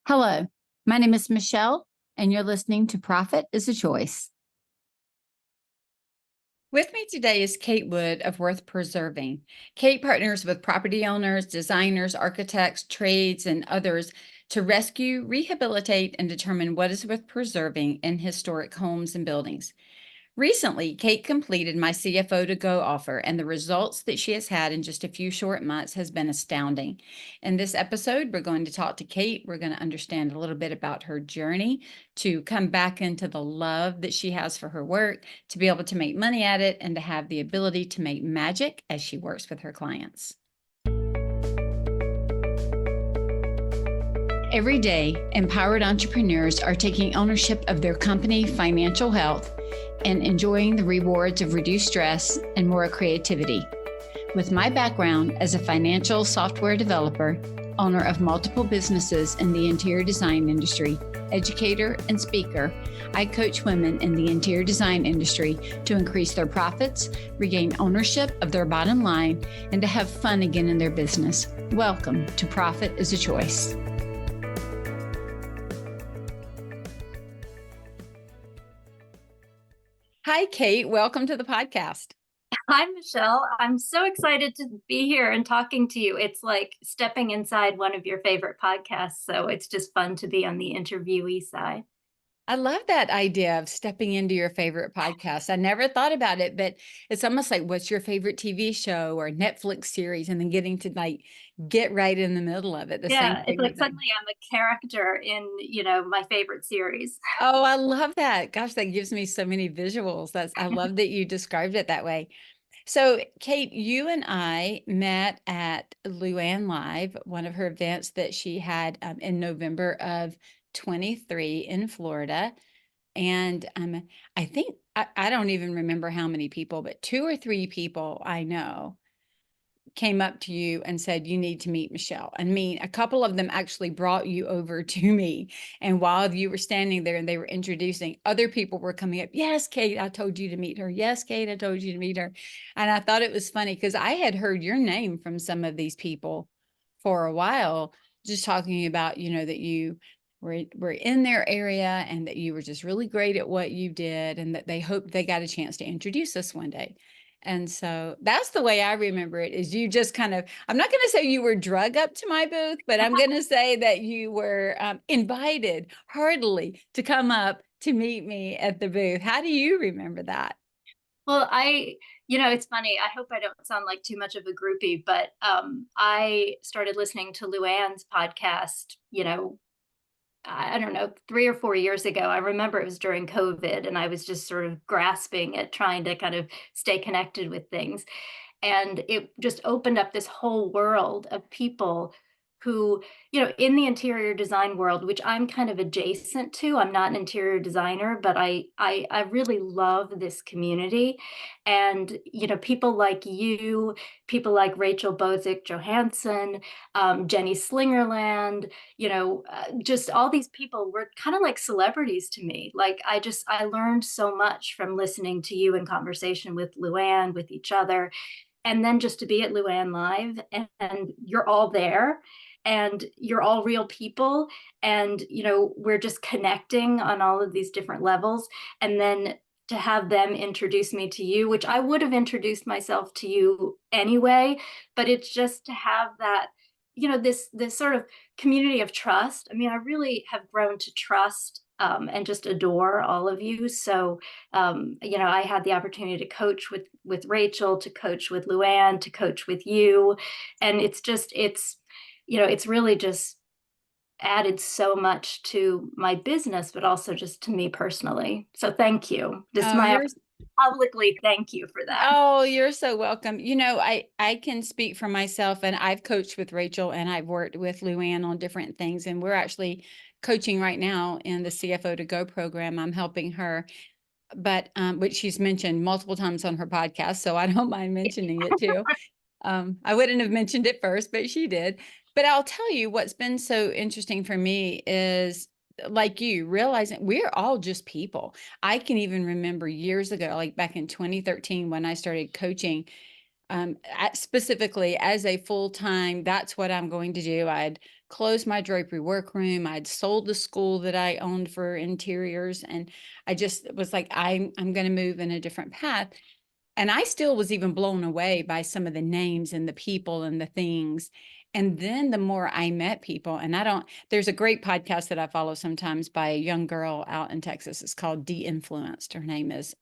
Hello, my name is Michelle, and you're listening to Profit is a Choice. With me today is Kate Wood of Worth Preserving. Kate partners with property owners, designers, architects, trades, and others to rescue, rehabilitate, and determine what is worth preserving in historic homes and buildings. Recently, Kate completed my CFO2GO offer, and the results that she has had in just a few short months has been astounding. In this episode, we're going to talk to Kate. We're going to understand a little bit about her journey to come back into the love that she has for her work, to be able to make money at it, and to have the ability to make magic as she works with her clients. Every day, empowered entrepreneurs are taking ownership of their company financial health and enjoying the rewards of reduced stress and more creativity. With my background as a financial software developer, owner of multiple businesses in the interior design industry, educator, and speaker, I coach women in the interior design industry to increase their profits, regain ownership of their bottom line, and to have fun again in their business. Welcome to Profit is a Choice. Hi, Kate. Welcome to the podcast. Hi, Michelle. I'm so excited to be here and talking to you. It's like stepping inside one of your favorite podcasts. So it's just fun to be on the interviewee side. I love that idea of stepping into your favorite podcast. I never thought about it, but it's almost like, what's your favorite TV show or Netflix series? And then getting to get right in the middle of it. The same Yeah, thing it's like with suddenly I'm a character in, my favorite series. Oh, I love that. Gosh, that gives me so many visuals. I love that you described it that way. So, Kate, you and I met at Luann Live, one of her events that she had in November of 23 in Florida. And I think, I don't even remember how many people, but 2 or 3 people I know came up to you and said, you need to meet Michelle. I mean, a couple of them actually brought you over to me. And while you were standing there and they were introducing, other people were coming up. Yes, Kate, I told you to meet her. Yes, Kate, I told you to meet her. And I thought it was funny because I had heard your name from some of these people for a while, just talking about, that you were in their area and that you were just really great at what you did and that they hoped they got a chance to introduce us one day. And so that's the way I remember it, is you just kind of, I'm not going to say you were drug up to my booth, but I'm going to say that you were invited heartily to come up to meet me at the booth. How do you remember that? Well, it's funny. I hope I don't sound like too much of a groupie, but I started listening to Luann's podcast, I don't know, 3 or 4 years ago. I remember it was during COVID, and I was just sort of grasping at trying to kind of stay connected with things. And it just opened up this whole world of people who, in the interior design world, which I'm kind of adjacent to. I'm not an interior designer, but I really love this community. And, people like you, people like Rachel Bozick Johansson, Jenny Slingerland, just all these people were kind of like celebrities to me. Like I learned so much from listening to you in conversation with Luann, with each other, and then just to be at Luann Live, and you're all there and you're all real people, and we're just connecting on all of these different levels. And then to have them introduce me to you, which I would have introduced myself to you anyway, but it's just to have that, this sort of community of trust. I mean, I really have grown to trust and just adore all of you. So, I had the opportunity to coach with Rachel, to coach with Luann, to coach with you, and it's really just added so much to my business, but also just to me personally. So, thank you. This is Oh, my you're publicly thank you for that. Oh, you're so welcome. I can speak for myself, and I've coached with Rachel and I've worked with Luann on different things, and we're actually coaching right now in the CFO2GO program. I'm helping her, but which she's mentioned multiple times on her podcast, so I don't mind mentioning it too. I wouldn't have mentioned it first, but she did. But I'll tell you what's been so interesting for me is, like you, realizing we're all just people. I can even remember years ago, like back in 2013, when I started coaching, specifically as a full-time, that's what I'm going to do. I'd closed my drapery workroom. I'd sold the school that I owned for interiors. And I just was like, I'm going to move in a different path. And I still was even blown away by some of the names and the people and the things. And then the more I met people, and there's a great podcast that I follow sometimes by a young girl out in Texas. It's called De-Influenced. Her name is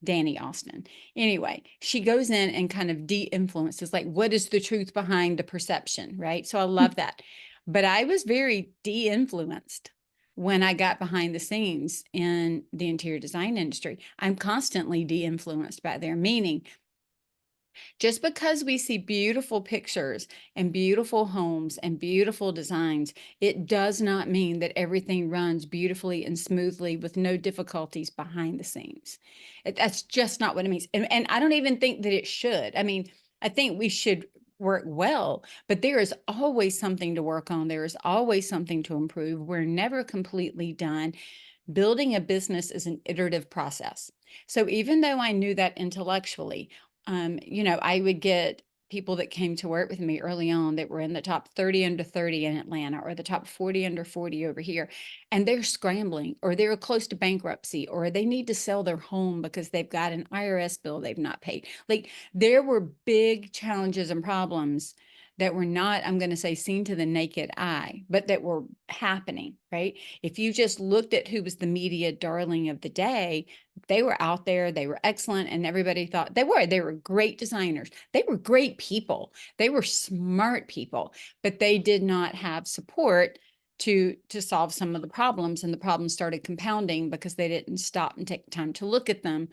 Danny Austin. Anyway, she goes in and kind of de-influences, like, what is the truth behind the perception, right? So I love that. But I was very de-influenced when I got behind the scenes in the interior design industry. I'm constantly de-influenced by there, meaning just because we see beautiful pictures and beautiful homes and beautiful designs, it does not mean that everything runs beautifully and smoothly with no difficulties behind the scenes. That's just not what it means. And I don't even think that it should. I mean, I think we should work well, but there is always something to work on. There is always something to improve. We're never completely done. Building a business is an iterative process. So even though I knew that intellectually, I would get people that came to work with me early on that were in the top 30 under 30 in Atlanta or the top 40 under 40 over here. And they're scrambling or they're close to bankruptcy or they need to sell their home because they've got an IRS bill they've not paid. Like there were big challenges and problems that were not, I'm going to say, seen to the naked eye, but that were happening, right? If you just looked at who was the media darling of the day, they were out there, they were excellent, and everybody thought they were great designers. They were great people. They were smart people, but they did not have support to solve some of the problems, and the problems started compounding because they didn't stop and take time to look at them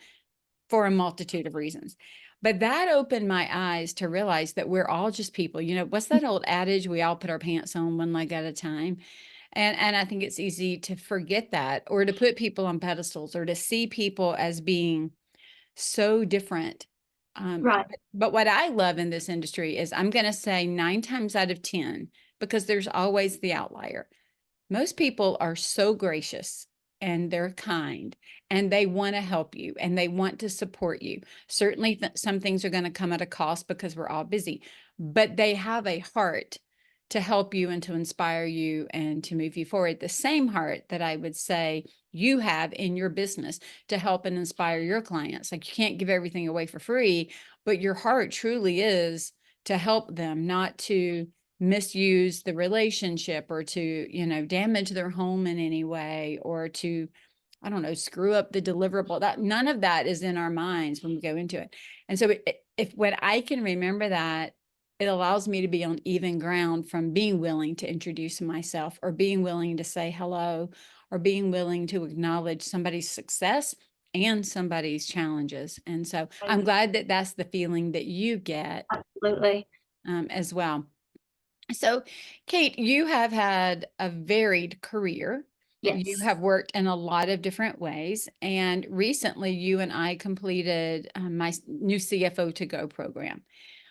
for a multitude of reasons. But that opened my eyes to realize that we're all just people. What's that old adage? We all put our pants on one leg at a time. And I think it's easy to forget that or to put people on pedestals or to see people as being so different. Right. But what I love in this industry is I'm going to say 9 times out of 10, because there's always the outlier. Most people are so gracious and they're kind and they want to help you and they want to support you. Certainly, some things are going to come at a cost because we're all busy, but they have a heart to help you and to inspire you and to move you forward. The same heart that I would say you have in your business to help and inspire your clients. Like you can't give everything away for free, but your heart truly is to help them, not to misuse the relationship or to damage their home in any way or to, I don't know, screw up the deliverable. That none of that is in our minds when we go into it. And so if when I can remember that, it allows me to be on even ground from being willing to introduce myself or being willing to say hello or being willing to acknowledge somebody's success and somebody's challenges. And so I'm glad that that's the feeling that you get Absolutely. as well. So, Kate, you have had a varied career. You Yes. have worked in a lot of different ways. And recently, you and I completed my new CFO2GO program.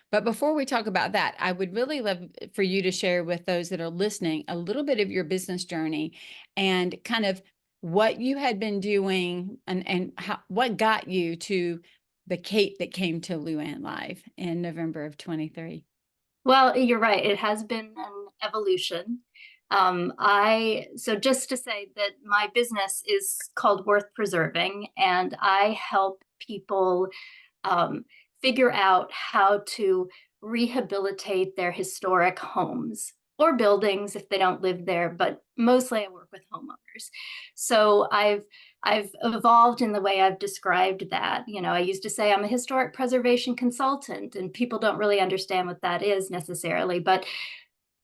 But before we talk about that, I would really love for you to share with those that are listening a little bit of your business journey and kind of what you had been doing and what got you to the Kate that came to Luann Live in November of 23. Well, you're right. It has been an evolution. So just to say that my business is called Worth Preserving, and I help people um, figure out how to rehabilitate their historic homes or buildings if they don't live there, but mostly I work with homeowners. So I've evolved in the way I've described that. I used to say I'm a historic preservation consultant, and people don't really understand what that is necessarily, but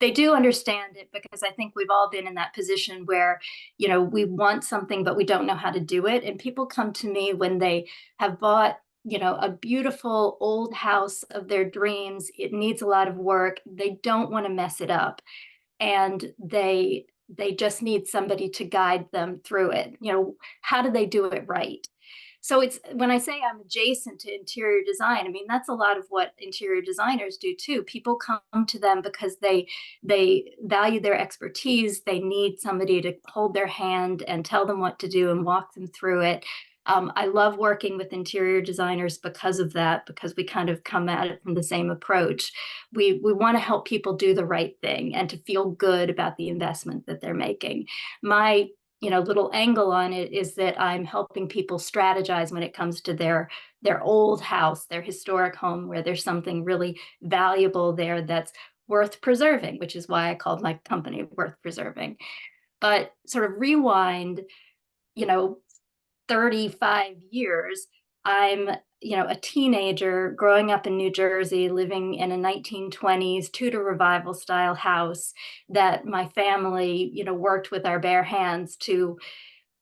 they do understand it because I think we've all been in that position where, we want something, but we don't know how to do it. And people come to me when they have bought, a beautiful old house of their dreams. It needs a lot of work. They don't want to mess it up. And they just need somebody to guide them through it. How do they do it right? So it's when I say I'm adjacent to interior design, I mean that's a lot of what interior designers do too. People come to them because they value their expertise. They need somebody to hold their hand and tell them what to do and walk them through it. I love working with interior designers because of that, because we kind of come at it from the same approach. We want to help people do the right thing and to feel good about the investment that they're making. My little angle on it is that I'm helping people strategize when it comes to their old house, their historic home, where there's something really valuable there that's worth preserving, which is why I called my company Worth Preserving. But sort of rewind, you know, 35 years, I'm, a teenager growing up in New Jersey, living in a 1920s Tudor revival style house that my family, worked with our bare hands to,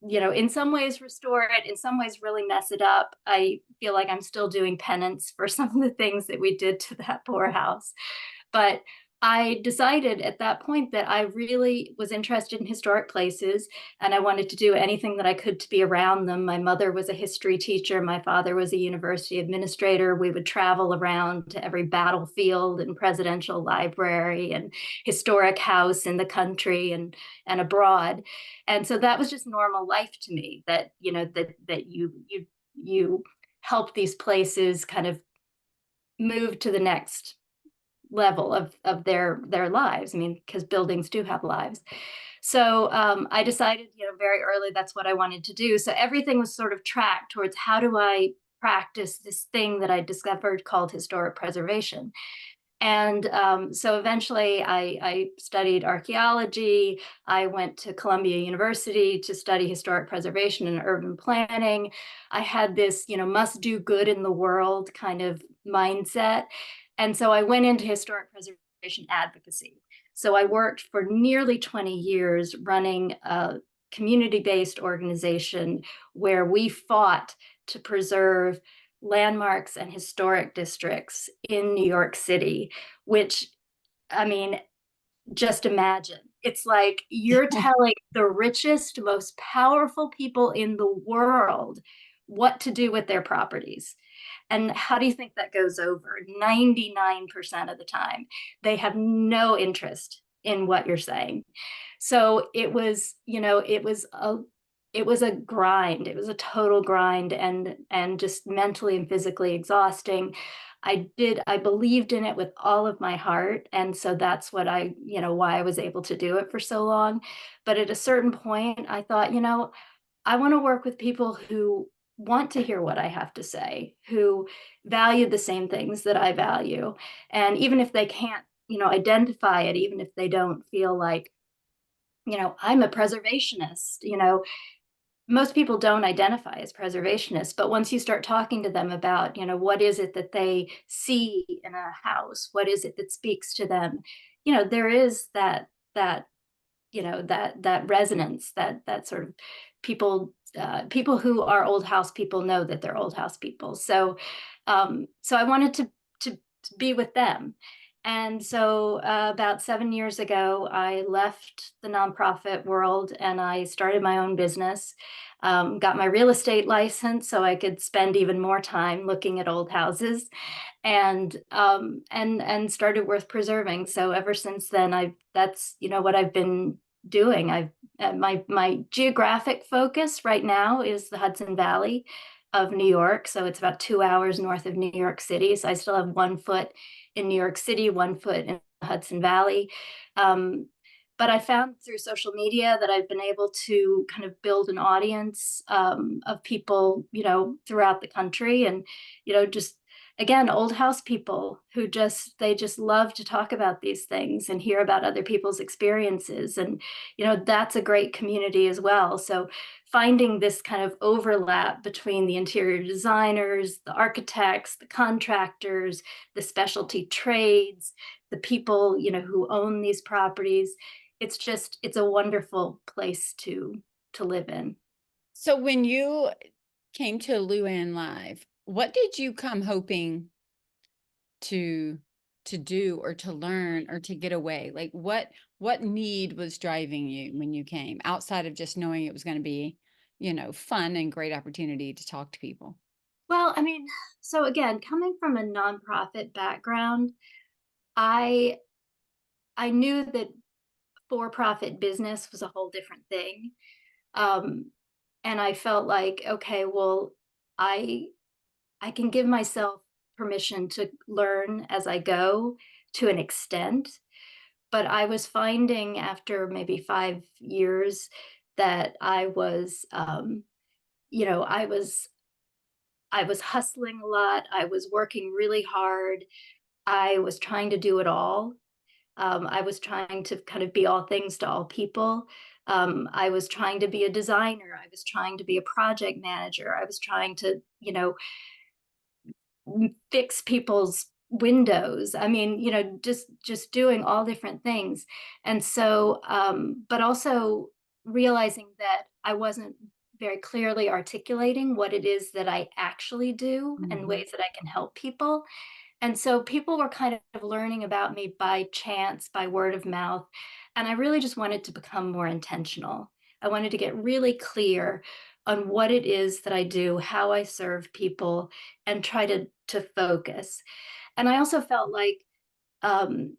in some ways restore it, in some ways really mess it up. I feel like I'm still doing penance for some of the things that we did to that poor house. But I decided at that point that I really was interested in historic places and I wanted to do anything that I could to be around them. My mother was a history teacher, my father was a university administrator. We would travel around to every battlefield and presidential library and historic house in the country and abroad. And so that was just normal life to me, that you help these places kind of move to the next level of their lives. I mean, because buildings do have lives. So I decided, very early that's what I wanted to do. So everything was sort of tracked towards how do I practice this thing that I discovered called historic preservation. And so eventually I studied archaeology. I went to Columbia University to study historic preservation and urban planning. I had this, must do good in the world kind of mindset. And so I went into historic preservation advocacy. So I worked for nearly 20 years running a community-based organization where we fought to preserve landmarks and historic districts in New York City, which, I mean, just imagine. It's like you're telling the richest, most powerful people in the world what to do with their properties. And how do you think that goes over? 99% of the time, they have no interest in what you're saying. So it was a grind. It was a total grind and just mentally and physically exhausting. I believed in it with all of my heart. And so that's why I was able to do it for so long. But at a certain point, I thought, I want to work with people who want to hear what I have to say, who value the same things that I value. And even if they can't, identify it, even if they don't feel like, I'm a preservationist, most people don't identify as preservationists, but once you start talking to them about, what is it that they see in a house, what is it that speaks to them, there is that resonance, that sort of people who are old house people know that they're old house people. So I wanted to be with them. And so about 7 years ago, I left the nonprofit world and I started my own business. Got my real estate license so I could spend even more time looking at old houses, and started Worth Preserving. So ever since then, that's what I've been doing. I've my geographic focus right now is the Hudson Valley of New York. So it's about 2 hours north of New York City. So I still have one foot in New York City, one foot in the Hudson Valley. Um, but I found through social media that I've been able to kind of build an audience of people, throughout the country, and just again, old house people who they just love to talk about these things and hear about other people's experiences. And, that's a great community as well. So finding this kind of overlap between the interior designers, the architects, the contractors, the specialty trades, the people, who own these properties, it's a wonderful place to live in. So when you came to Luann Live, what did you come hoping to do or to learn or to get away? Like what need was driving you when you came, outside of just knowing it was going to be, fun and great opportunity to talk to people? Well, I mean, so again, coming from a nonprofit background, I I knew that for-profit business was a whole different thing. Um, And I felt like, okay, well, I I can give myself permission to learn as I go to an extent, but I was finding after maybe 5 years that I was, I was hustling a lot, I was working really hard, I was trying to do it all. I was trying to kind of be all things to all people. I was trying to be a designer, I was trying to be a project manager, I was trying to, fix people's windows. I mean, just doing all different things. And so, but also realizing that I wasn't very clearly articulating what it is that I actually do and Mhm. ways that I can help people. And so people were kind of learning about me by chance, by word of mouth. And I really just wanted to become more intentional. I wanted to get really clear on what it is that I do, how I serve people, and try to focus. And I also felt like um,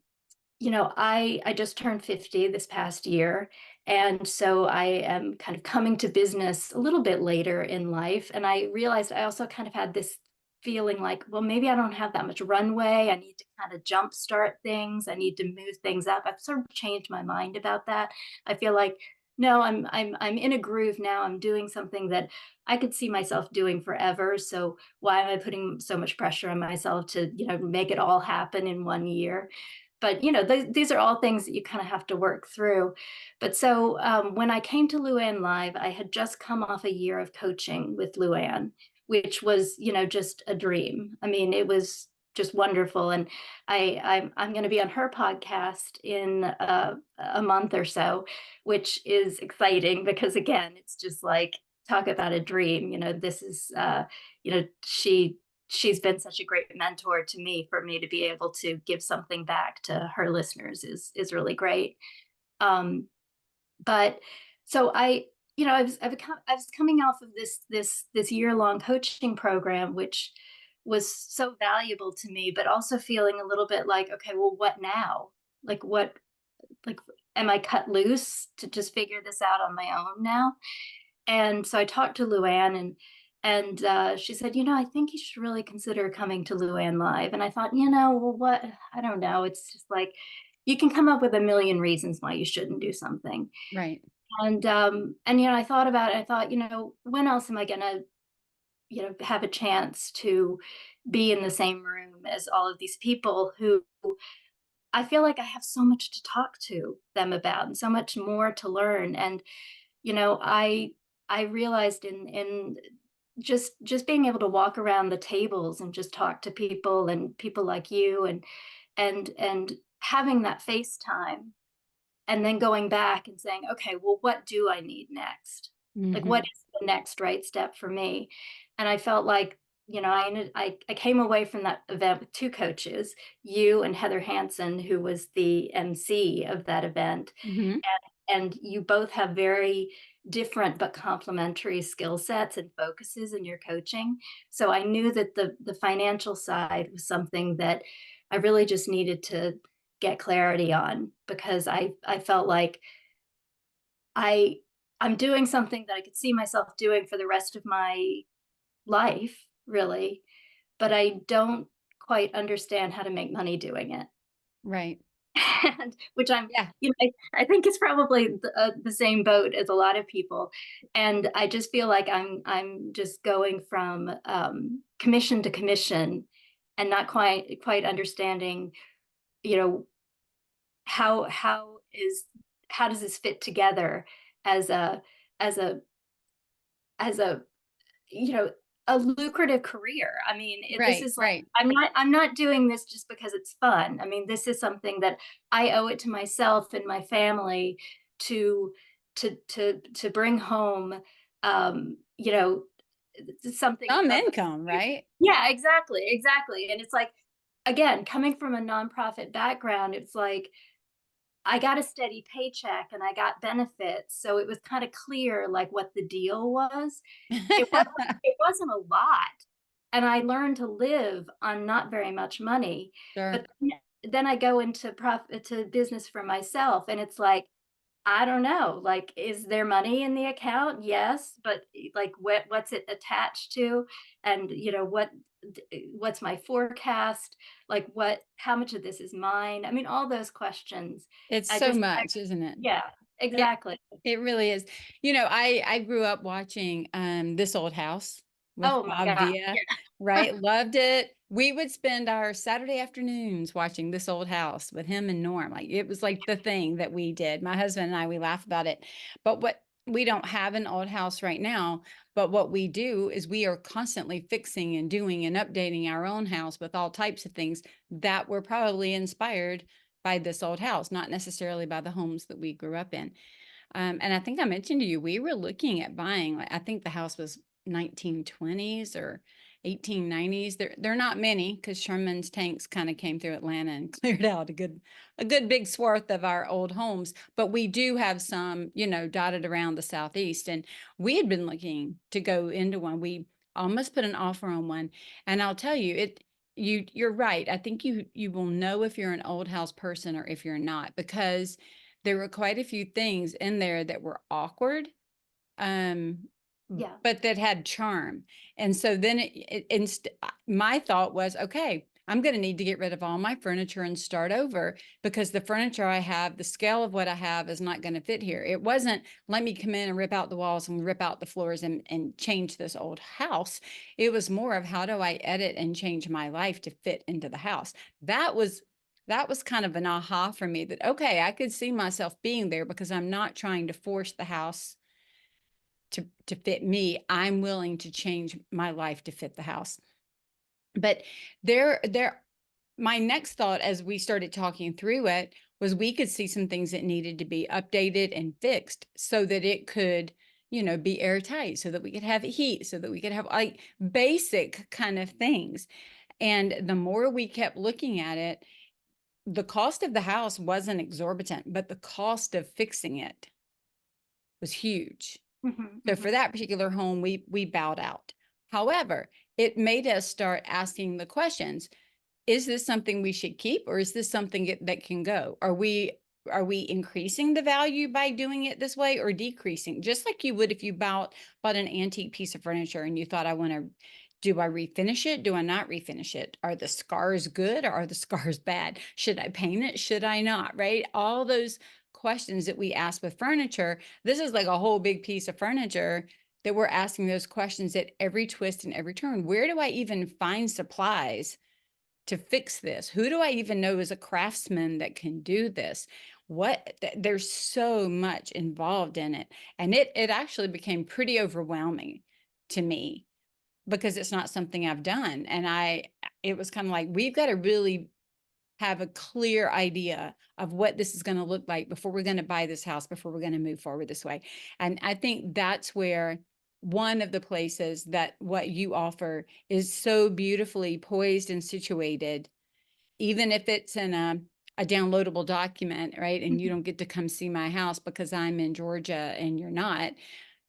I just turned 50 this past year, and so I am kind of coming to business a little bit later in life, and I realized I also kind of had this feeling like, well, maybe I don't have that much runway. I need to kind of jumpstart things. I need to move things up. I've sort of changed my mind about that. I feel like no, I'm in a groove now. I'm doing something that I could see myself doing forever. So why am I putting so much pressure on myself to, make it all happen in 1 year? But these are all things that you kind of have to work through. But so when I came to Luann Live, I had just come off a year of coaching with Luann, which was just a dream. I mean, it was just wonderful. And I'm going to be on her podcast in a month or so, which is exciting because again, it's just like talk about a dream. This is she's been such a great mentor to me. For me to be able to give something back to her listeners is really great. Um, but so I was coming off of this year long coaching program, which was so valuable to me, but also feeling a little bit like, okay, well, what now? Like what? Like, am I cut loose to just figure this out on my own now? And so I talked to Luann, and she said, I think you should really consider coming to Luann Live. And I thought, well, what? I don't know. It's just like you can come up with a million reasons why you shouldn't do something. Right. And I thought about it. I thought, when else am I gonna, have a chance to be in the same room as all of these people who I feel like I have so much to talk to them about and so much more to learn. And I realized in just being able to walk around the tables and just talk to people and people like you and having that FaceTime and then going back and saying, okay, well, what do I need next? Like, what Mhm. is the next right step for me? And I felt like, I came away from that event with two coaches, you and Heather Hansen, who was the MC of that event. Mhm. And you both have very different but complementary skill sets and focuses in your coaching. So I knew that the financial side was something that I really just needed to get clarity on because I felt like I I'm doing something that I could see myself doing for the rest of my life, really, but I don't quite understand how to make money doing it. Right. And which Yeah. I think it's probably the same boat as a lot of people. And I just feel like I'm just going from commission to commission and not quite understanding, you know, how is how does this fit together as a as a as a you know, a lucrative career. I mean, this Right. is like Right. I'm not doing this just because it's fun. I mean, this is something that I owe it to myself and my family to to bring home you know something Some of income, right? yeah, exactly, exactly. And it's like again, coming from a nonprofit background, it's like I got a steady paycheck and I got benefits, so it was kinda clear, like, what the deal was. It wasn't a lot, and I learned to live on not very much money, Sure. but then I go into business for myself, and it's like, I don't know, like, is there money in the account? Yes, but, like, what's it attached to? And, what's my forecast? Like, how much of this is mine? I mean, all those questions. It's I so just much, isn't it? Yeah, It exactly. it really is. I grew up watching This Old House with Oh my Bob god, Villa, yeah. right? Loved it. We would spend our Saturday afternoons watching This Old House with him and Norm. Like it was like the thing that we did. My husband and I, we laugh about it. But what we don't have an old house right now, but what we do is we are constantly fixing and doing and updating our own house with all types of things that were probably inspired by this old house, not necessarily by the homes that we grew up in. And I think I mentioned to you, we were looking at buying, like, I think the house was 1920s or 1890s. They're not many because Sherman's tanks kind of came through Atlanta and cleared out a good big swath of our old homes. But we do have some, dotted around the southeast. And we had been looking to go into one. We almost put an offer on one. And I'll tell you, you're right. I think you will know if you're an old house person or if you're not, because there were quite a few things in there that were awkward, um, Yeah. but that had charm. And so then my thought was, okay, I'm going to need to get rid of all my furniture and start over because the furniture I have, the scale of what I have is not going to fit here. It wasn't, let me come in and rip out the walls and rip out the floors and change this old house. It was more of how do I edit and change my life to fit into the house. That was kind of an aha for me that, okay, I could see myself being there because I'm not trying to force the house to fit me. I'm willing to change my life to fit the house. But there, my next thought as we started talking through it was we could see some things that needed to be updated and fixed so that it could, be airtight, so that we could have heat, so that we could have like basic kind of things. And the more we kept looking at it, the cost of the house wasn't exorbitant, but the cost of fixing it was huge. Mhm, So for mhm. that particular home, we bowed out. However, it made us start asking the questions: is this something we should keep, or is this something that can go? Are we increasing the value by doing it this way or decreasing? Just like you would if you bought an antique piece of furniture and you thought, do I refinish it? Do I not refinish it? Are the scars good or are the scars bad? Should I paint it? Should I not? Right? All those questions that we ask with furniture. This is like a whole big piece of furniture that we're asking those questions at every twist and every turn. Where do I even find supplies to fix this? Who do I even know as a craftsman that can do this? There's so much involved in it. And it actually became pretty overwhelming to me because it's not something I've done. And it was kind of like, we've got to really have a clear idea of what this is going to look like before we're going to buy this house, before we're going to move forward this way. And I think that's where one of the places that what you offer is so beautifully poised and situated, even if it's in a downloadable document, right? And you Mhm. don't get to come see my house because I'm in Georgia and you're not.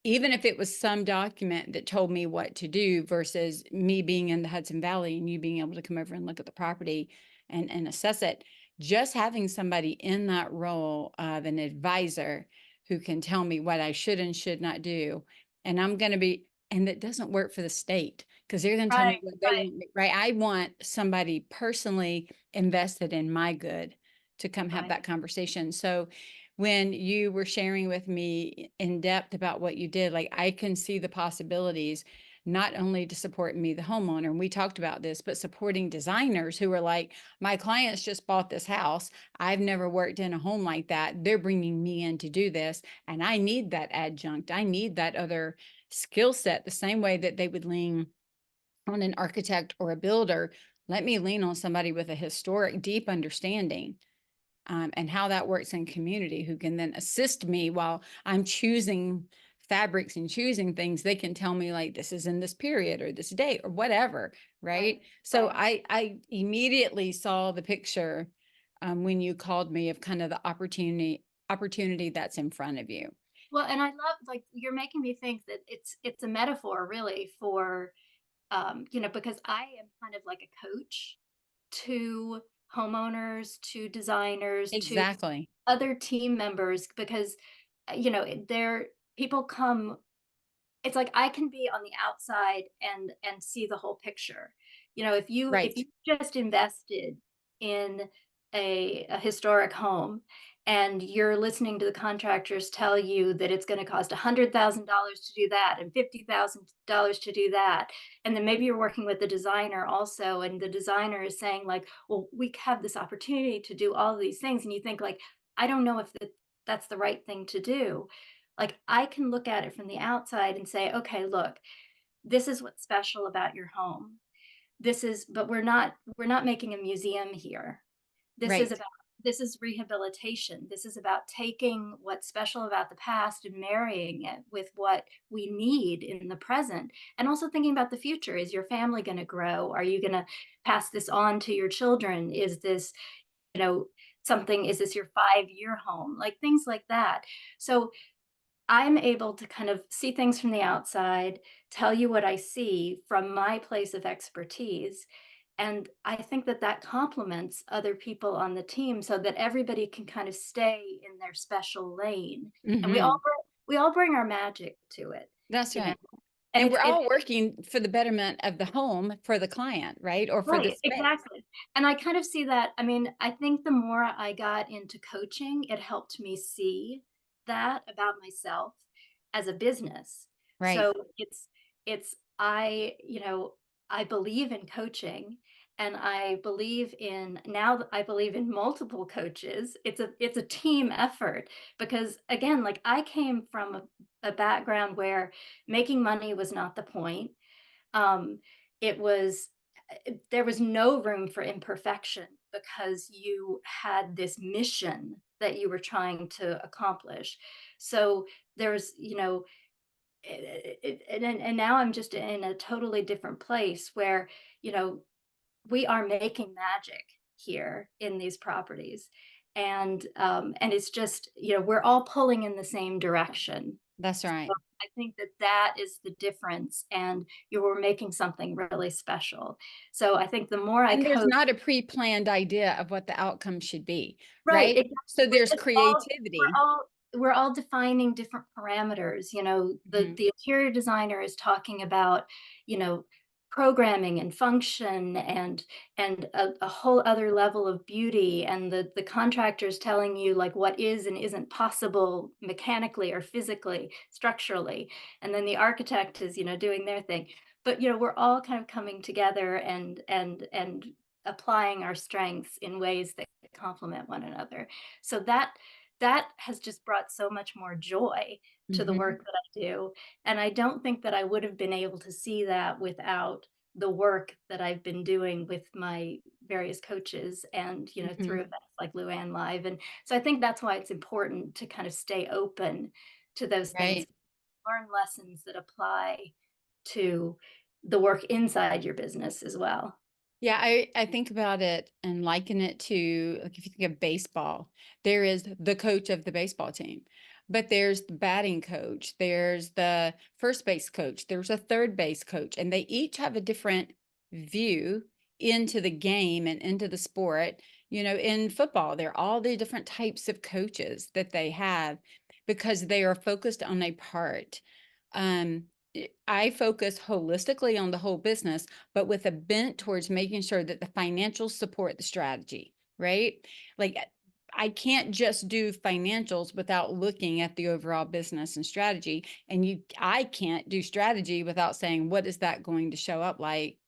Even if it was some document that told me what to do versus me being in the Hudson Valley and you being able to come over and look at the property and assess it, just having somebody in that role of an advisor who can tell me what I should and should not do. And and that doesn't work for the state because they're going to tell me Right, what they right, want, right? I want somebody personally invested in my good to come have right. that conversation. So when you were sharing with me in depth about what you did, like I can see the possibilities not only to support me, the homeowner, and we talked about this, but supporting designers who are like, my clients just bought this house. I've never worked in a home like that. They're bringing me in to do this, and I need that adjunct. I need that other skill set the same way that they would lean on an architect or a builder. Let me lean on somebody with a historic, deep understanding, and how that works in community, who can then assist me while I'm choosing fabrics and choosing things. They can tell me like this is in this period or this date or whatever, Right, right? So right. I immediately saw the picture, when you called me, of kind of the opportunity that's in front of you. Well, and I love, like, you're making me think that it's a metaphor really for, because I am kind of like a coach to homeowners to designers to Exactly. other team members because, there people come. It's like I can be on the outside and see the whole picture. If Right. you just invested in a historic home and you're listening to the contractors tell you that it's gonna cost $100,000 to do that and $50,000 to do that, and then maybe you're working with the designer also, and the designer is saying like, "Well, we have this opportunity to do all of these things," and you think like, "I don't know if that's the right thing to do." Like, I can look at it from the outside and say, "Okay, look, this is what's special about your home. But we're not making a museum here. This is Right. about this is rehabilitation. This is about taking what's special about the past and marrying it with what we need in the present, and also thinking about the future. Is your family gonna grow? Are you gonna pass this on to your children? Is this, you know, is this your 5-year home?" Like, things like that. So I'm able to kind of see things from the outside, tell you what I see from my place of expertise. And I think that that complements other people on the team so that everybody can kind of stay in their special lane. And Hmm. we all bring our magic to it, That's you know. right. And And it's we're it all working for the betterment of the home for the client, right? Or for the Right, space. exactly. And I kind of see that. I mean, I think the more I got into coaching, it helped me see that about myself as a business. Right. So it's I believe in coaching, and I believe in multiple coaches. It's a team effort because again, like I came from a background where making money was not the point. Um, it was there was no room for imperfection because you had this mission that you were trying to accomplish. So there's, and now I'm just in a totally different place where, you know, we are making magic here in these properties. And it's just, we're all pulling in the same direction. That's So right. I think that that is the difference, and you were making something really special. So I think the more I And there's coach. not a pre-planned idea of what the outcome should be, Right, right? exactly. So there's It's all creativity. we're all defining different parameters. Mhm. The interior designer is talking about, you know, programming and function and a whole other level of beauty, and the contractor's telling you like what is and isn't possible mechanically or physically, structurally. And then the architect is, doing their thing. But, we're all kind of coming together and applying our strengths in ways that complement one another. So that has just brought so much more joy to the Mhm. work that I do. And I don't think that I would have been able to see that without the work that I've been doing with my various coaches and, through Mhm. events like Luann Live. And so I think that's why it's important to kind of stay open to those things, Right. learn lessons that apply to the work inside your business as well. Yeah, I think about it and liken it to, like, if you think of baseball, there is the coach of the baseball team, but there's the batting coach, there's the first base coach, there's a third base coach, and they each have a different view into the game and into the sport. In football, there are all the different types of coaches that they have because they are focused on a part. I focus holistically on the whole business, but with a bent towards making sure that the financials support the strategy, right? Like, I can't just do financials without looking at the overall business and strategy. And I can't do strategy without saying, what is that going to show up like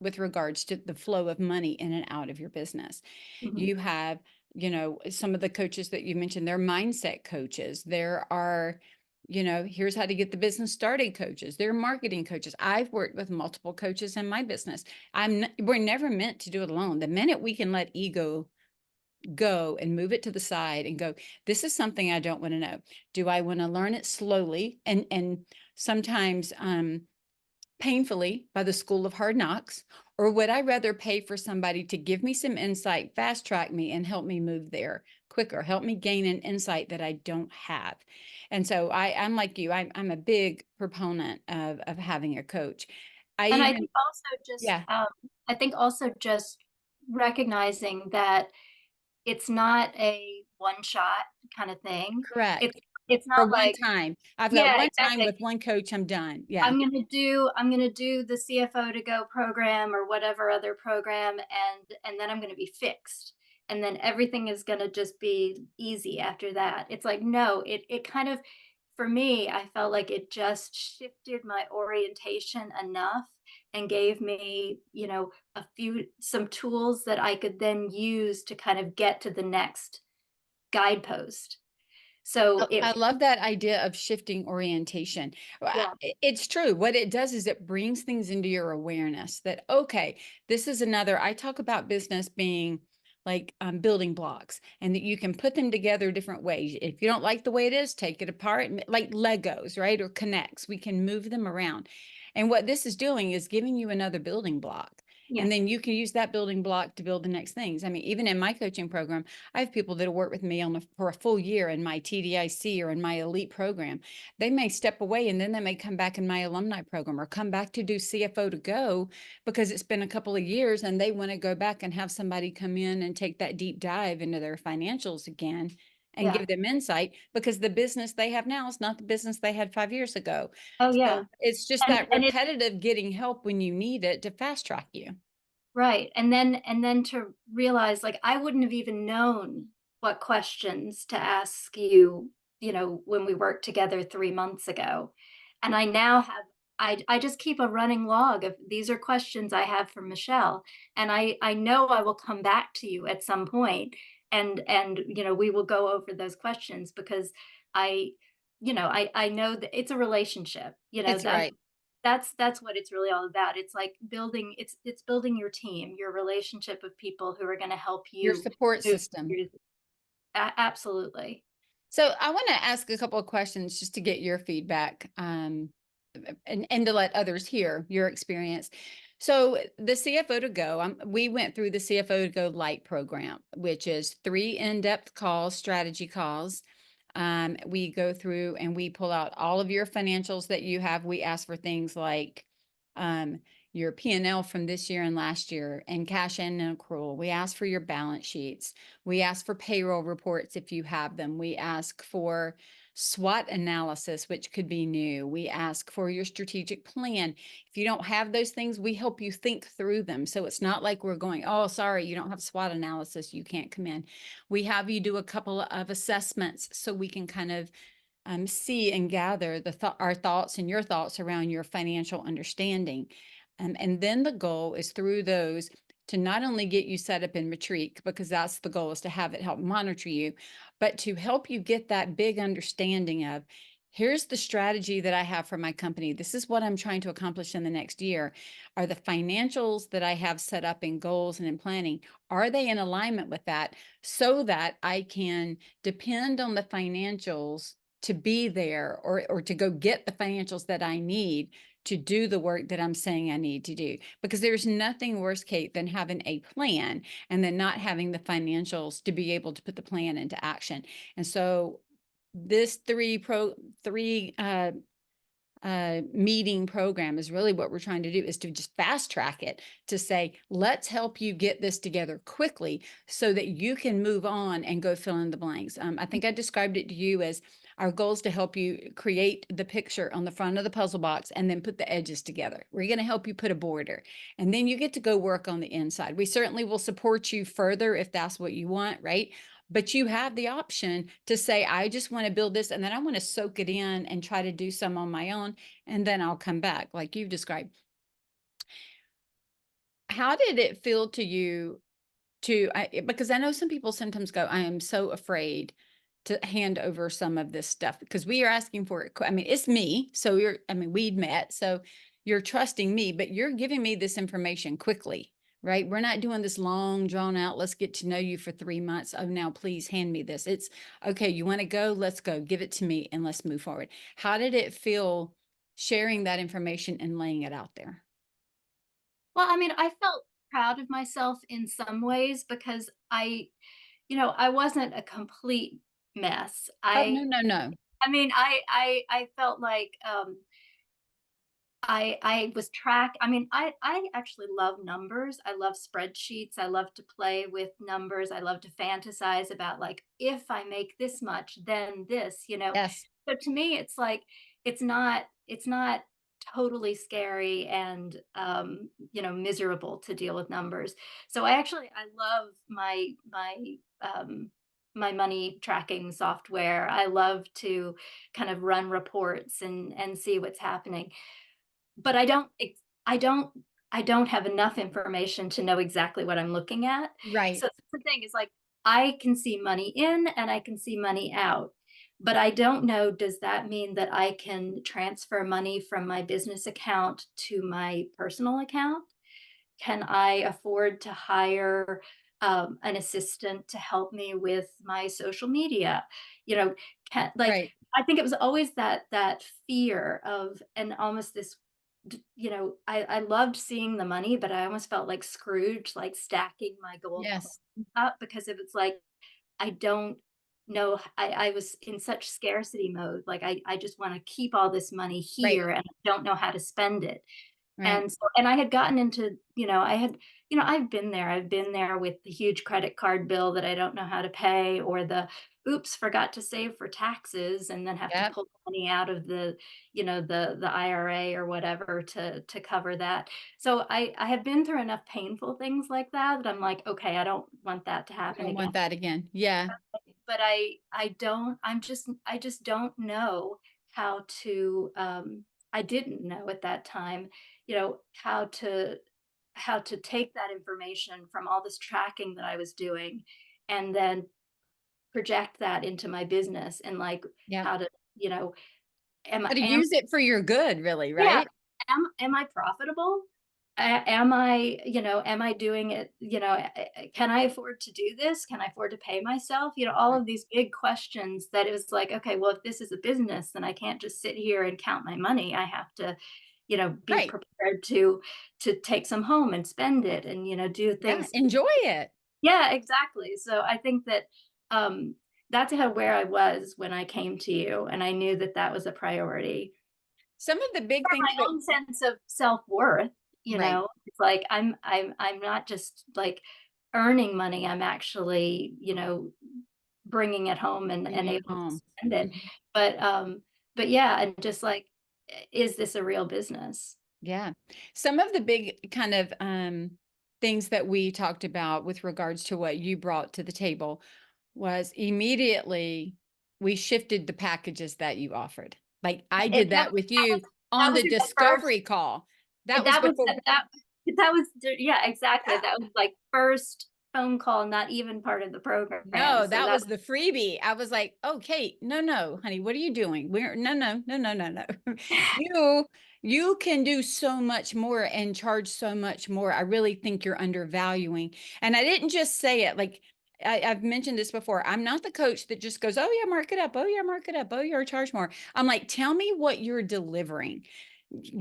with regards to the flow of money in and out of your business? Mhm. You have, some of the coaches that you mentioned, they're mindset coaches. There are, here's how to get the business started coaches. They're marketing coaches. I've worked with multiple coaches in my business. We're never meant to do it alone. The minute we can let ego go and move it to the side and go, this is something I don't want to know. Do I want to learn it slowly and sometimes painfully by the school of hard knocks, or would I rather pay for somebody to give me some insight, fast track me, and help me move there quicker, help me gain an insight that I don't have? And so I'm like you, I'm a big proponent of having a coach. I And even, yeah, I think also just recognizing that it's not a one shot kind of thing. Correct. It's For not one like, time. I've got yeah, one time exactly. with one coach, I'm done. Yeah. I'm gonna do the CFO2GO program or whatever other program, and then I'm gonna be fixed. And then everything is gonna just be easy after that. It's like, no, it kind of, for me, I felt like it just shifted my orientation enough and gave me, some tools that I could then use to kind of get to the next guidepost. So I it, love that idea of shifting orientation. yeah, It's true. What it does is it brings things into your awareness that, okay, this is another. I talk about business being like building blocks and that you can put them together different ways. If you don't like the way it is, take it apart, like Legos, right? Or connects. We can move them around. And what this is doing is giving you another building block. yeah, And then you can use that building block to build the next things. I mean, even in my coaching program, I have people that work with me for a full year in my TDIC or in my elite program. They may step away and then they may come back in my alumni program or come back to do CFO2GO because it's been a couple of years and they want to go back and have somebody come in and take that deep dive into their financials again and yeah. give them insight because the business they have now is not the business they had 5 years ago. Oh yeah. So it's just that And it, repetitive getting help when you need it to fast track you. right. And then to realize, like, I wouldn't have even known what questions to ask you, when we worked together 3 months ago. And I now have, I just keep a running log of, these are questions I have for Michelle, and I know I will come back to you at some point, and we will go over those questions because I I know that it's a relationship, It's that right. that's what it's really all about. It's like building, it's building your team, your relationship of people who are going to help Your you support move system. through. Absolutely. So I want to ask a couple of questions just to get your feedback, and to let others hear your experience. So the CFO2GO, we went through the CFO2GO Light program, which is 3 in-depth calls, strategy calls. We go through and we pull out all of your financials that you have. We ask for things like um, your P&L from this year and last year and cash in and accrual. We ask for your balance sheets. We ask for payroll reports if you have them. We ask for SWOT analysis, which could be new. We ask for your strategic plan. If you don't have those things, we help you think through them. So it's not like we're going, oh, sorry, you don't have SWOT analysis, you can't come in. We have you do a couple of assessments so we can kind of see and gather our thoughts and your thoughts around your financial understanding. And then the goal is through those to not only get you set up in Matrique, because that's the goal, is to have it help monitor you, but to help you get that big understanding of, here's the strategy that I have for my company. This is what I'm trying to accomplish in the next year. Are the financials that I have set up in goals and in planning, are they in alignment with that so that I can depend on the financials to be there or to go get the financials that I need to do the work that I'm saying I need to do. Because there's nothing worse, Kate, than having a plan and then not having the financials to be able to put the plan into action. And so this three meeting program is really what we're trying to do, is to just fast track it, to say, let's help you get this together quickly so that you can move on and go fill in the blanks. I think I described it to you as our goal is to help you create the picture on the front of the puzzle box and then put the edges together. We're going to help you put a border and then you get to go work on the inside. We certainly will support you further if that's what you want, right? But you have the option to say, I just want to build this and then I want to soak it in and try to do some on my own, and then I'll come back, like you've described. How did it feel to you because I know some people sometimes go, I am so afraid to hand over some of this stuff because we are asking for it. I mean, it's me. So we'd met. So you're trusting me, but you're giving me this information quickly, right? We're not doing this long, drawn out, let's get to know you for 3 months. Oh, now please hand me this. It's okay. You want to go? Let's go. Give it to me and let's move forward. How did it feel sharing that information and laying it out there? Well, I mean, I felt proud of myself in some ways because I wasn't a complete mess. Oh, no, no, no. I mean, I felt like, I mean, I actually love numbers. I love spreadsheets. I love to play with numbers. I love to fantasize about like, if I make this much, then this, you know. Yes. So to me, it's like it's not totally scary and you know, miserable to deal with numbers. So I love my money tracking software. I love to kind of run reports and see what's happening, but I don't I don't have enough information to know exactly what I'm looking at. Right. So that's the thing is like, I can see money in and I can see money out, but I don't know, does that mean that I can transfer money from my business account to my personal account? Can I afford to hire an assistant to help me with my social media? You know, like, Right. I think it was always that fear of, and almost this, you know, I loved seeing the money, but I almost felt like Scrooge, like stacking my gold Yes. coins up, because it was like I don't know. I was in such scarcity mode. Like I just want to keep all this money Right. here and I don't know how to spend it. Right. And so, and I had gotten into, you know, you know, I've been there. I've been there with the huge credit card bill that I don't know how to pay, or the oops, forgot to save for taxes and then have to Yep. pull money out of the, you know, the IRA or whatever to cover that. So I have been through enough painful things like that that I'm like, okay, I don't want that to You happen don't again. want that again. Yeah. But I just don't know how to, I didn't know at that time, you know, how to take that information from all this tracking that I was doing and then project that into my business, and like Yep. how to, you know, How to am use it for your good, really, yeah, right? am I profitable? Am I, you know, am I doing it, you know, can I afford to do this? Can I afford to pay myself? You know, all Right. of these big questions that it was like, okay, well, if this is a business, then I can't just sit here and count my money. I have to, you know, be Right. prepared to take some home and spend it and, you know, do Yeah. things. Enjoy it. Yeah, exactly. So I think that um that's how where I was when I came to you, and I knew that that was a priority Some of the big for things my that, own sense of self-worth, you right. know? It's like I'm not just, like, earning money, I'm actually, you know, bringing it home and Bringing it able to home. spend it. Mhm. But, yeah, and just like, is this a real business? Yeah. Some of the big kind of things that we talked about with regards to what you brought to the table was immediately we shifted the packages that you offered. Like I It did that with was you that on was the the first discovery call. That was that was before. that was yeah, exactly. Yeah. That was, like, first phone call, not even part of the program, No, so that that was the freebie. I was like, "Oh, Kate, no, no, honey, what are you doing? We're no, no, no, no, no, no. You you can do so much more and charge so much more. I really think you're undervaluing." And I didn't just say it like I've mentioned this before. I'm not the coach that just goes, "Oh yeah, mark it up. Oh yeah, mark it up. Oh, you're charge more." I'm like, "Tell me what you're delivering.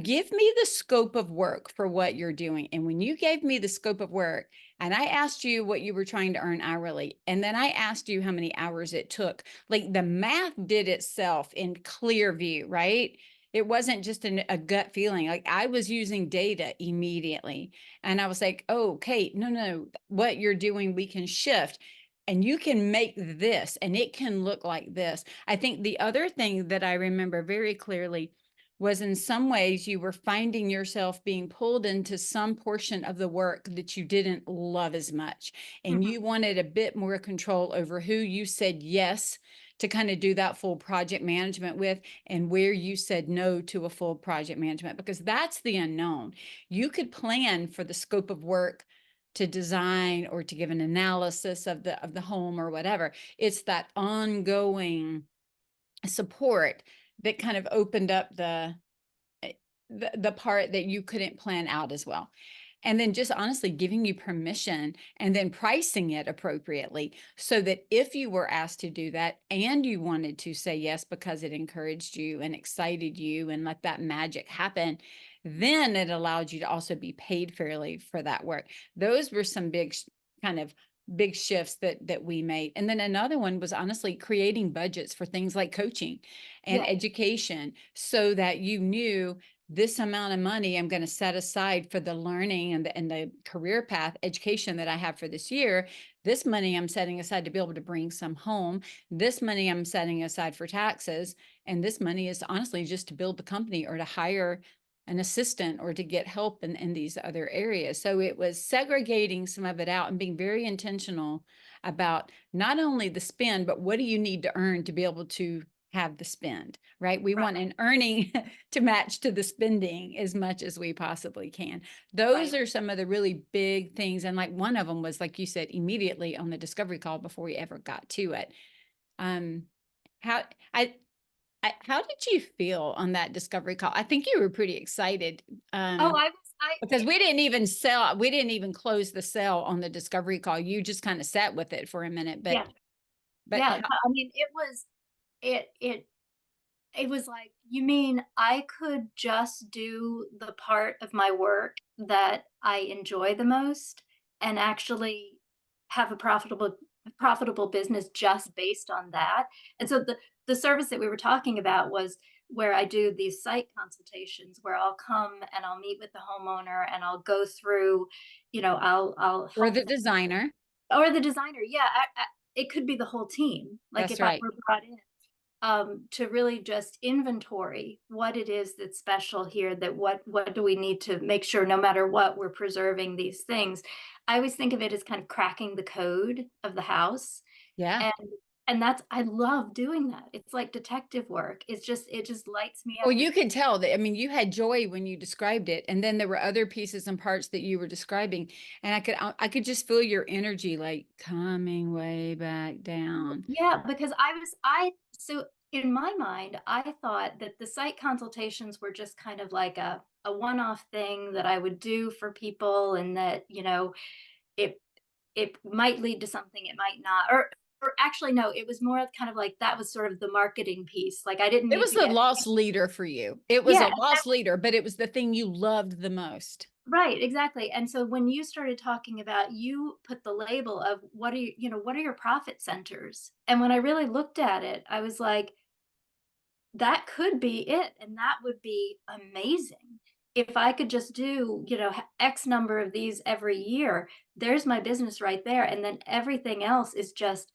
Give me the scope of work for what you're doing." And when you gave me the scope of work, and I asked you what you were trying to earn hourly, and then I asked you how many hours it took, like the math did itself in clear view, right? It wasn't just a gut feeling. Like I was using data immediately. And I was like, oh, Kate, no, no, what you're doing, we can shift. And you can make this, and it can look like this. I think the other thing that I remember very clearly was in some ways you were finding yourself being pulled into some portion of the work that you didn't love as much. And Mhm, you wanted a bit more control over who you said yes to kind of do that full project management with, and where you said no to a full project management, because that's the unknown. You could plan for the scope of work to design or to give an analysis of the home or whatever. It's that ongoing support that kind of opened up the part that you couldn't plan out as well. And then just honestly giving you permission and then pricing it appropriately so that if you were asked to do that and you wanted to say yes because it encouraged you and excited you and let that magic happen, then it allowed you to also be paid fairly for that work. Those were some big kind of big shifts that we made. And then another one was honestly creating budgets for things like coaching and yeah. education so that you knew this amount of money I'm going to set aside for the learning and the career path education that I have for this year. This money I'm setting aside to be able to bring some home. This money I'm setting aside for taxes. And this money is honestly just to build the company or to hire an assistant or to get help in these other areas. So it was segregating some of it out and being very intentional about not only the spend, but what do you need to earn to be able to have the spend, right? We want an earning to match to the spending as much as we possibly can. Those Right. are some of the really big things. And like one of them was, like you said, immediately on the discovery call before we ever got to it. Um, how how did you feel on that discovery call? I think you were pretty excited. Oh, Um, I was, because we didn't even sell, we didn't even close the sale on the discovery call. You just kind of sat with it for a minute, yeah, but yeah. No, I mean, it was like, you mean I could just do the part of my work that I enjoy the most and actually have a profitable business just based on that? And so the service that we were talking about was where I do these site consultations where I'll come and I'll meet with the homeowner and I'll go through, I'll or help the them, designer. or the designer. Yeah, it could be the whole team. Like That's if I right. were brought in to really just inventory what it is that's special here, that what do we need to make sure no matter what we're preserving these things. I always think of it as kind of cracking the code of the house. Yeah. and and that's, I love doing that. It's like detective work. It just lights me Well, up. you could tell that. I mean, you had joy when you described it, and then there were other pieces and parts that you were describing, and I could just feel your energy like coming way back down. Yeah, because I so in my mind, I thought that the site consultations were just kind of like a one-off thing that I would do for people, and that, it it might lead to something, it might not. Or actually no, it was more kind of like that was sort of the marketing piece. Like I didn't It need was to the get, loss leader for you. It was yeah, a loss leader, but it was the thing you loved the most. right, exactly. And so when you started talking about, you put the label of what are your profit centers? And when I really looked at it, I was like, that could be it, and that would be amazing. If I could just do, X number of these every year, there's my business right there, and then everything else is just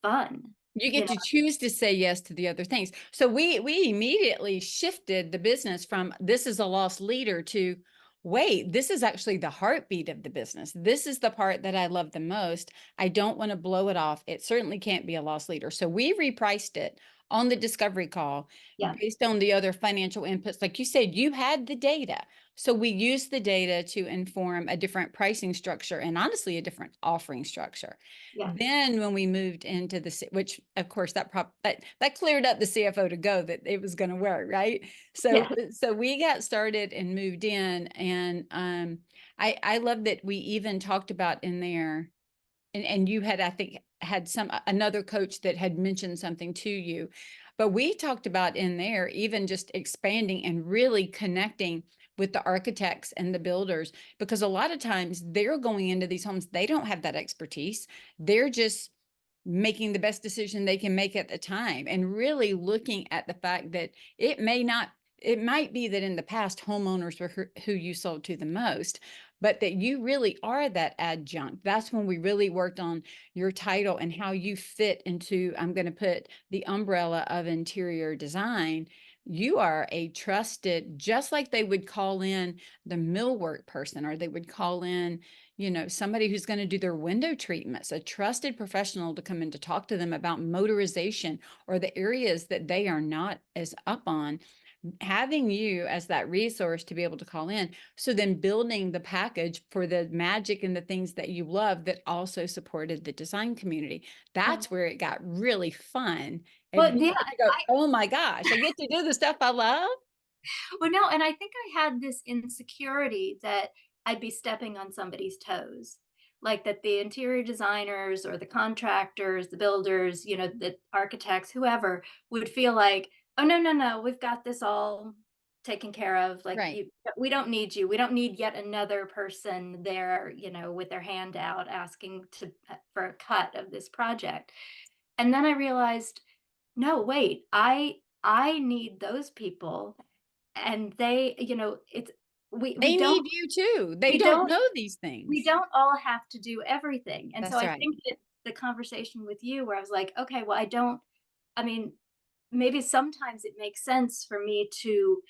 fun, You you get know? to choose to say yes to the other things. So we immediately shifted the business from this is a loss leader to wait, this is actually the heartbeat of the business. This is the part that I love the most. I don't want to blow it off. It certainly can't be a loss leader. So we repriced it on the discovery call Yeah, based on the other financial inputs. Like you said, you had the data. So we used the data to inform a different pricing structure and honestly a different offering structure. yeah, Then when we moved into which of course that cleared up the CFO2GO that it was going to work, right? So yeah, so we got started and moved in, and I love that we even talked about in there, and you had, I think, had another coach that had mentioned something to you, but we talked about in there even just expanding and really connecting with the architects and the builders, because a lot of times they're going into these homes, they don't have that expertise. They're just making the best decision they can make at the time, and really looking at the fact that it might be that in the past homeowners were who you sold to the most, but that you really are that adjunct. That's when we really worked on your title and how you fit into, I'm going to put the umbrella of interior design. You are a trusted, just like they would call in the millwork person, or they would call in, somebody who's going to do their window treatments, a trusted professional to come in to talk to them about motorization or the areas that they are not as up on. Having you as that resource to be able to call in. So then building the package for the magic and the things that you love that also supported the design community. yeah. That's where it got really fun. And But you yeah, get to go, oh my gosh, I get to do the stuff I love. well, no, and I think I had this insecurity that I'd be stepping on somebody's toes. Like that the interior designers or the contractors, the builders, the architects, whoever would feel like, oh, no, no, no, we've got this all taken care of. Like Right. we don't need you. We don't need yet another person there, with their hand out asking for a cut of this project. And then I realized, no, wait, I need those people, and they, it's we They don't need you too. They we don't don't know these we things. don't all have to do everything. And so That's I right. think that the conversation with you where I was like, okay, well, I mean, maybe sometimes it makes sense for me to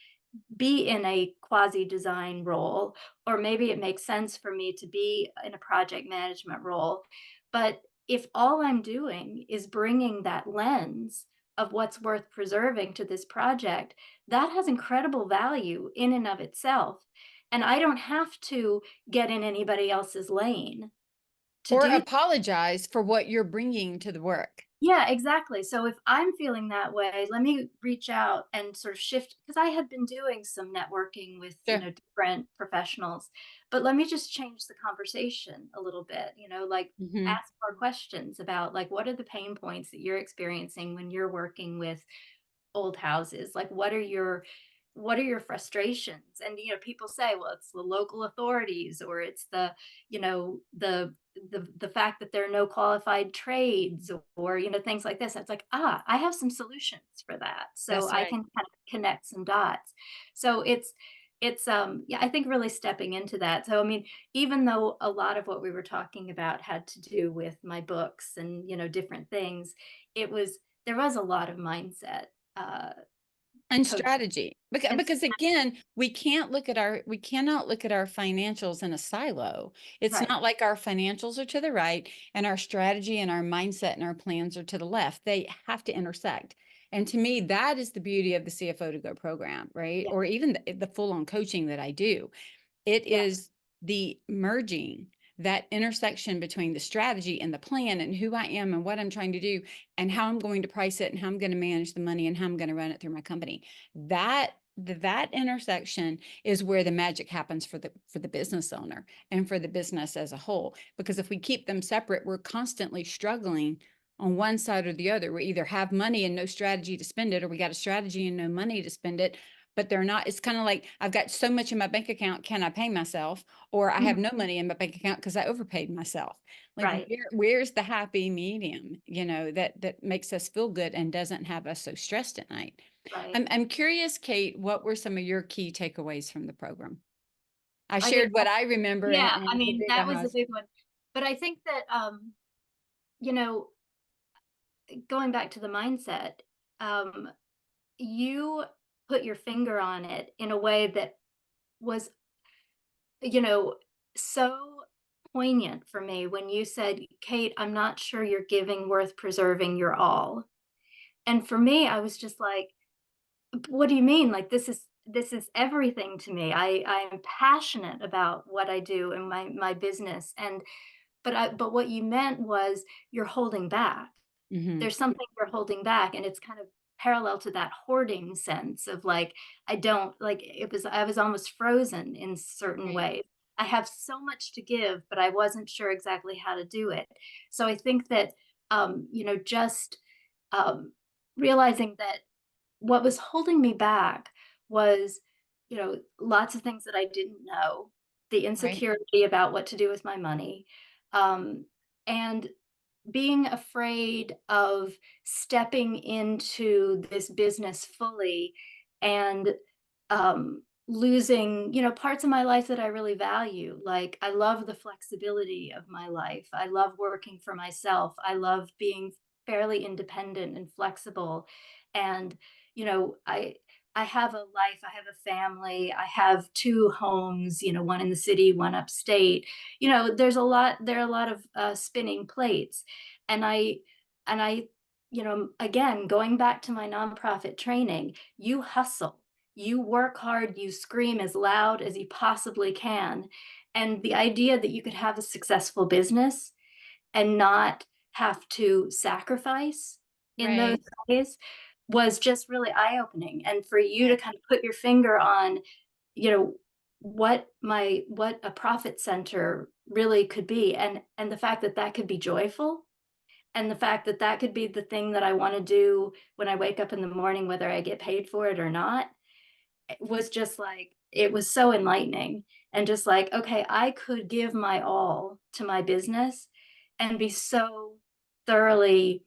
be in a quasi design role, or maybe it makes sense for me to be in a project management role. But if all I'm doing is bringing that lens of what's worth preserving to this project, that has incredible value in and of itself. And I don't have to get in anybody else's lane to Or do. apologize for what you're bringing to the work. Yeah, exactly. So if I'm feeling that way, let me reach out and sort of shift, because I had been doing some networking with, Sure. different professionals, but let me just change the conversation a little bit, like Mhm. ask more questions about like what are the pain points that you're experiencing when you're working with old houses? Like, what are your frustrations? And people say, well, it's the local authorities, or it's the you know the fact that there are no qualified trades, or things like this. It's like, I have some solutions for that, so That's I right. can kind of connect some dots. So it's yeah, I think really stepping into that. So I mean, even though a lot of what we were talking about had to do with my books and different things, there was a lot of mindset uh, And coach strategy. Because and because again, we cannot look at our financials in a silo. It's right. not like our financials are to the right and our strategy and our mindset and our plans are to the left. They have to intersect. And to me, that is the beauty of the CFO to go program, right? Yeah, Or even the full-on coaching that I do. It yeah, is the merging, that intersection between the strategy and the plan and who I am and what I'm trying to do and how I'm going to price it and how I'm going to manage the money and how I'm going to run it through my company. That intersection is where the magic happens for the business owner and for the business as a whole. Because if we keep them separate, we're constantly struggling on one side or the other. We either have money and no strategy to spend it, or we got a strategy and no money to spend it, but they're not. It's kind of like I've got so much in my bank account, can I pay myself? Or I have mhm, no money in my bank account because I overpaid myself. Like right, where's the happy medium, that makes us feel good and doesn't have us so stressed at night? right. I'm curious, Kate, what were some of your key takeaways from the program? I I mean, shared what I remember yeah, and I the mean, big that was a ahas. big one. But I think that, you know, going back to the mindset, um, you put your finger on it in a way that was, you know, so poignant for me when you said, Kate, I'm not sure you're giving worth preserving your all. And for me, I was just like, what do you mean? Like, this is everything to me. I am passionate about what I do in my business, and but what you meant was you're holding back. Hmm. There's something you're holding back, and it's kind of parallel to that hoarding sense of like, I don't like I was almost frozen in certain Right. ways. I have so much to give, but I wasn't sure exactly how to do it. So I think that just um realizing that what was holding me back was, lots of things that I didn't know, the Right. insecurity about what to do with my money, um, and being afraid of stepping into this business fully and losing, parts of my life that I really value. Like, I love the flexibility of my life. I love working for myself. I love being fairly independent and flexible. And, I have a life, I have a family, I have two homes, one in the city, one upstate. There are a lot of spinning plates. And I, again, going back to my nonprofit training, you hustle, you work hard, you scream as loud as you possibly can. And the idea that you could have a successful business and not have to sacrifice in those Right. ways was just really eye-opening. And for you to Yes. kind of put your finger on, you know, what a profit center really could be, and the fact that that could be joyful, and the fact that that could be the thing that I wanna do when I wake up in the morning, whether I get paid for it or not, it was just like it was so enlightening, and just like, "Okay, I could give my all to my business and be so thoroughly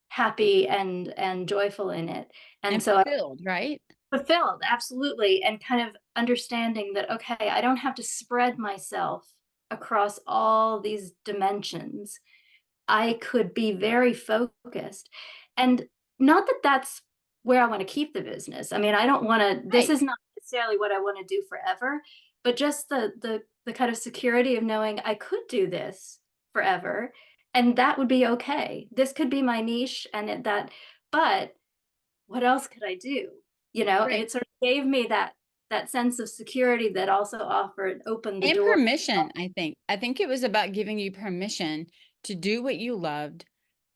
happy and joyful in it." And And so I fulfilled, right? fulfilled, absolutely, and kind of understanding that, okay, I don't have to spread myself across all these dimensions. I could be very focused. And not that that's where I want to keep the business. I mean, I don't want to, this Right. is not necessarily what I want to do forever, but just the kind of security of knowing I could do this forever and that would be okay. This could be my niche and that, but what else could I do? You know, and Right. it sort of gave me that sense of security that also opened the And door. permission, I think. I think it was about giving you permission to do what you loved,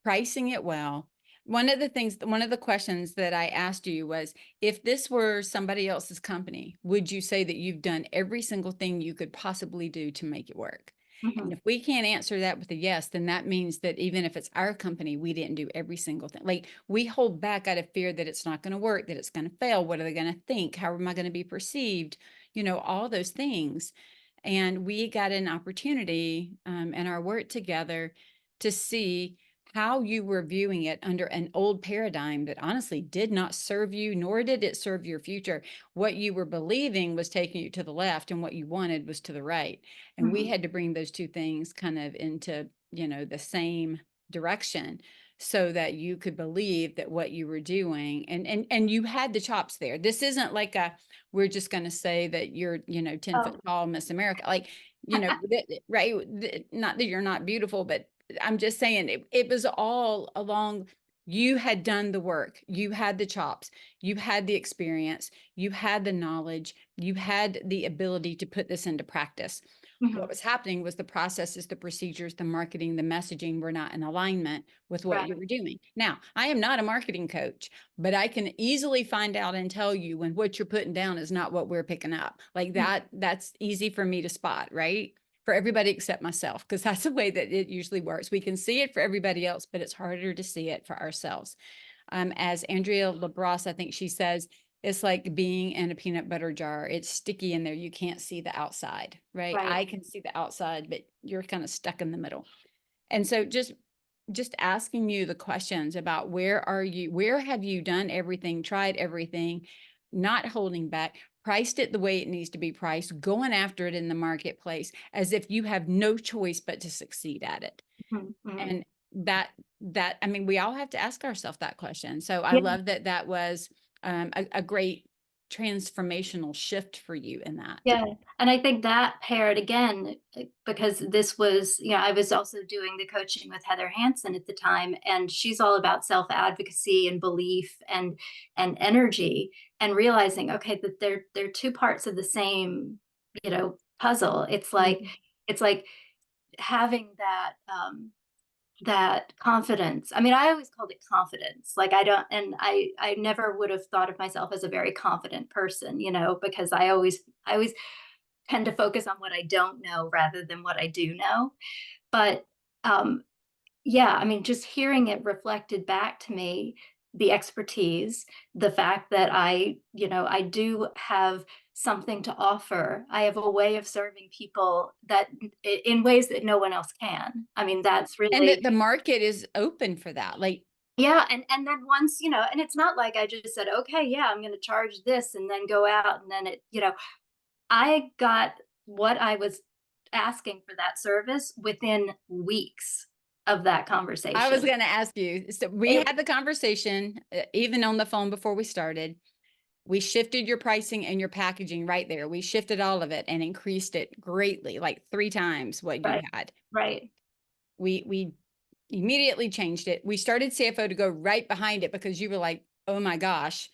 pricing it well. One of the questions that I asked you was, if this were somebody else's company, would you say that you've done every single thing you could possibly do to make it work? And Mhm, if we can't answer that with a yes, then that means that even if it's our company, we didn't do every single thing. Like, we hold back out of fear that it's not going to work, that it's going to fail. What are they going to think? How am I going to be perceived? All those things. And we got an opportunity in our work together to see how you were viewing it under an old paradigm that honestly did not serve you, nor did it serve your future. What you were believing was taking you to the left, and what you wanted was to the right. And we mhm. had to bring those two things kind of into, the same direction, so that you could believe that what you were doing, and you had the chops there. This isn't like we're just going to say that you're, 10 foot Oh, tall Miss America. Like, right. Not that you're not beautiful, but I'm just saying it was all along. You had done the work, you had the chops, you had the experience, you had the knowledge, you had the ability to put this into practice. What mhm, was happening was the processes, the procedures, the marketing, the messaging were not in alignment with what you right. were doing. Now, I am not a marketing coach, but I can easily find out and tell you when what you're putting down is not what we're picking up. Like Mhm, that's easy for me to spot, right? For everybody except myself, because that's the way that it usually works. We can see it for everybody else, but it's harder to see it for ourselves. As Andrea Labrosse, I think she says, it's like being in a peanut butter jar. It's sticky in there. You can't see the outside, right? right. I can see the outside, but you're kind of stuck in the middle. And so just asking you the questions about where have you done everything, tried everything, not holding back, priced it the way it needs to be priced, going after it in the marketplace as if you have no choice but to succeed at it. Mhm, mhm. And that I mean, we all have to ask ourselves that question. So I Yeah, love that that was a great transformational shift for you in that. yeah, and I think that paired again, because this was, I was also doing the coaching with Heather Hansen at the time, and she's all about self-advocacy and belief and energy, and realizing, okay, that they're two parts of the same, puzzle. Mhm. It's like having that confidence. I mean, I always called it confidence. Like I don't, and I never would have thought of myself as a very confident person, because I always tend to focus on what I don't know rather than what I do know. But um, yeah, I mean, just hearing it reflected back to me, the expertise, the fact that I do have something to offer. I have a way of serving people that in ways that no one else can. I mean, that's And really, that the market is open for that. Like, yeah, and then once, and it's not like I just said, okay, yeah, I'm going to charge this and then go out and then I got what I was asking for that service within weeks of that I was conversation. going to ask you. So we It had the conversation, even on the phone before we started. We shifted your pricing and your packaging right there. We shifted all of it and increased it greatly, like 3 times what you right, had. right. We immediately changed it. We started CFO2GO right behind it because you were like, oh my gosh,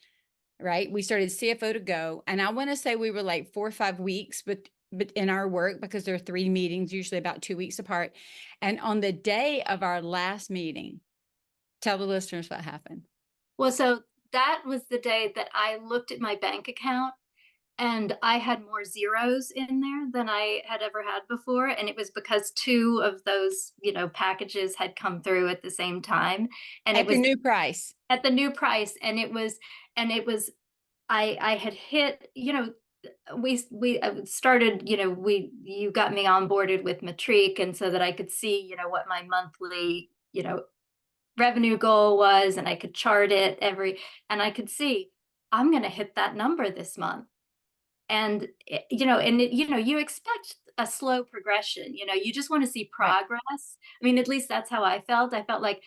right? We started CFO2GO, and I want to say we were like 4 or 5 weeks, but in our work, because there are 3 meetings, usually about 2 weeks apart. And on the day of our last meeting, tell the listeners what happened. Well, so that was the day that I looked at my bank account and I had more zeros in there than I had ever had before. And it was because two of those, packages had come through at the same time. And it At the was new price. at the new price. And it was, I had hit, we started, you got me onboarded with Matrique, and so that I could see, what my monthly, revenue goal was, and I could chart it and I could see I'm going to hit that number this month. And, you know, and, you know, you expect a slow progression, you know, you just want to see Right. progress. I mean, at least that's how I felt. I felt like,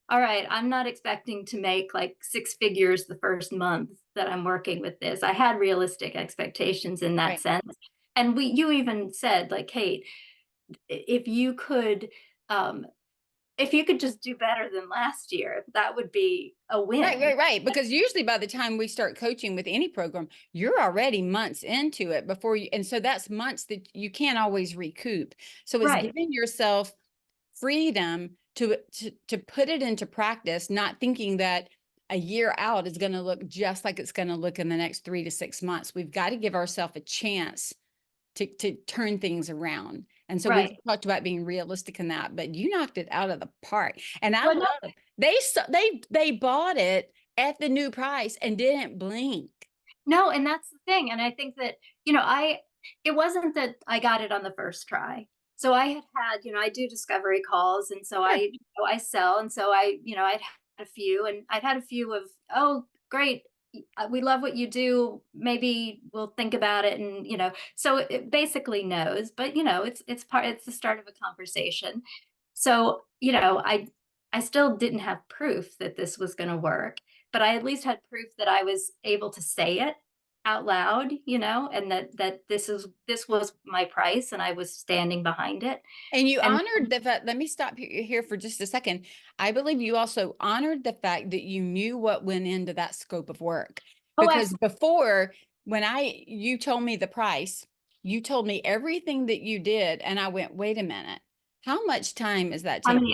all right, I'm not expecting to make like six figures the first month that I'm working with this. I had realistic expectations in that Right. sense. And you even said like, Kate, if you could, um, if you could just do better than last year, that would be a Right, win. right, right. Because usually by the time we start coaching with any program, you're already months into it before you, and so that's months that you can't always recoup. So it's Right, giving yourself freedom to put it into practice, not thinking that a year out is going to look just like it's going to look in the next 3 to 6 months. We've got to give ourselves a chance to turn things around. And so we've right. talked about being realistic in that, but you knocked it out of the park. And I Well, no, love they bought it at the new price and didn't blink. no, and that's the thing, and I think that, you know, it wasn't that I got it on the first try. So I had, you know, I do discovery calls, and so Sure. you know, I sell, and so you know, I'd had a few, and I'd had a few of, oh, great, we love what you do. Maybe we'll think about it, and you know, so it basically knows, but you know, it's the start of a conversation. So you know, I still didn't have proof that this was going to work, but I at least had proof that I was able to say it out loud, you know, and that this was my price and I was standing behind it. And you And honored the fact, let me stop you here for just a second. I believe you also honored the fact that you knew what went into that scope of work. oh, Because absolutely. before, when you told me the price, you told me everything that you did, and I went, wait a minute, how much time is that How taking? many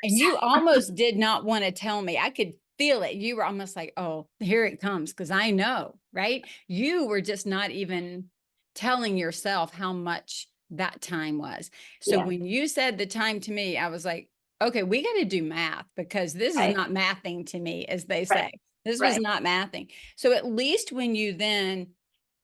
And hours? you almost did not want to tell me. I could feel it. You were almost like, oh, here it comes, because I know, right? You were just not even telling yourself how much that time was. So Yeah, when you said the time to me, I was like, okay, we got to do math, because this is right, not mathing to me, as they right, say. This was right. not mathing. So at least when you then,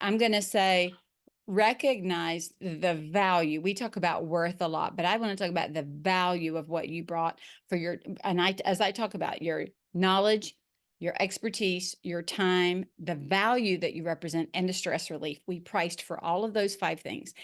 I'm going to say, recognize the value. We talk about worth a lot, but I want to talk about the value of what you brought for your, and as I talk about your knowledge, your expertise, your time, the value that you represent, and the stress relief. We priced for all of those 5 things.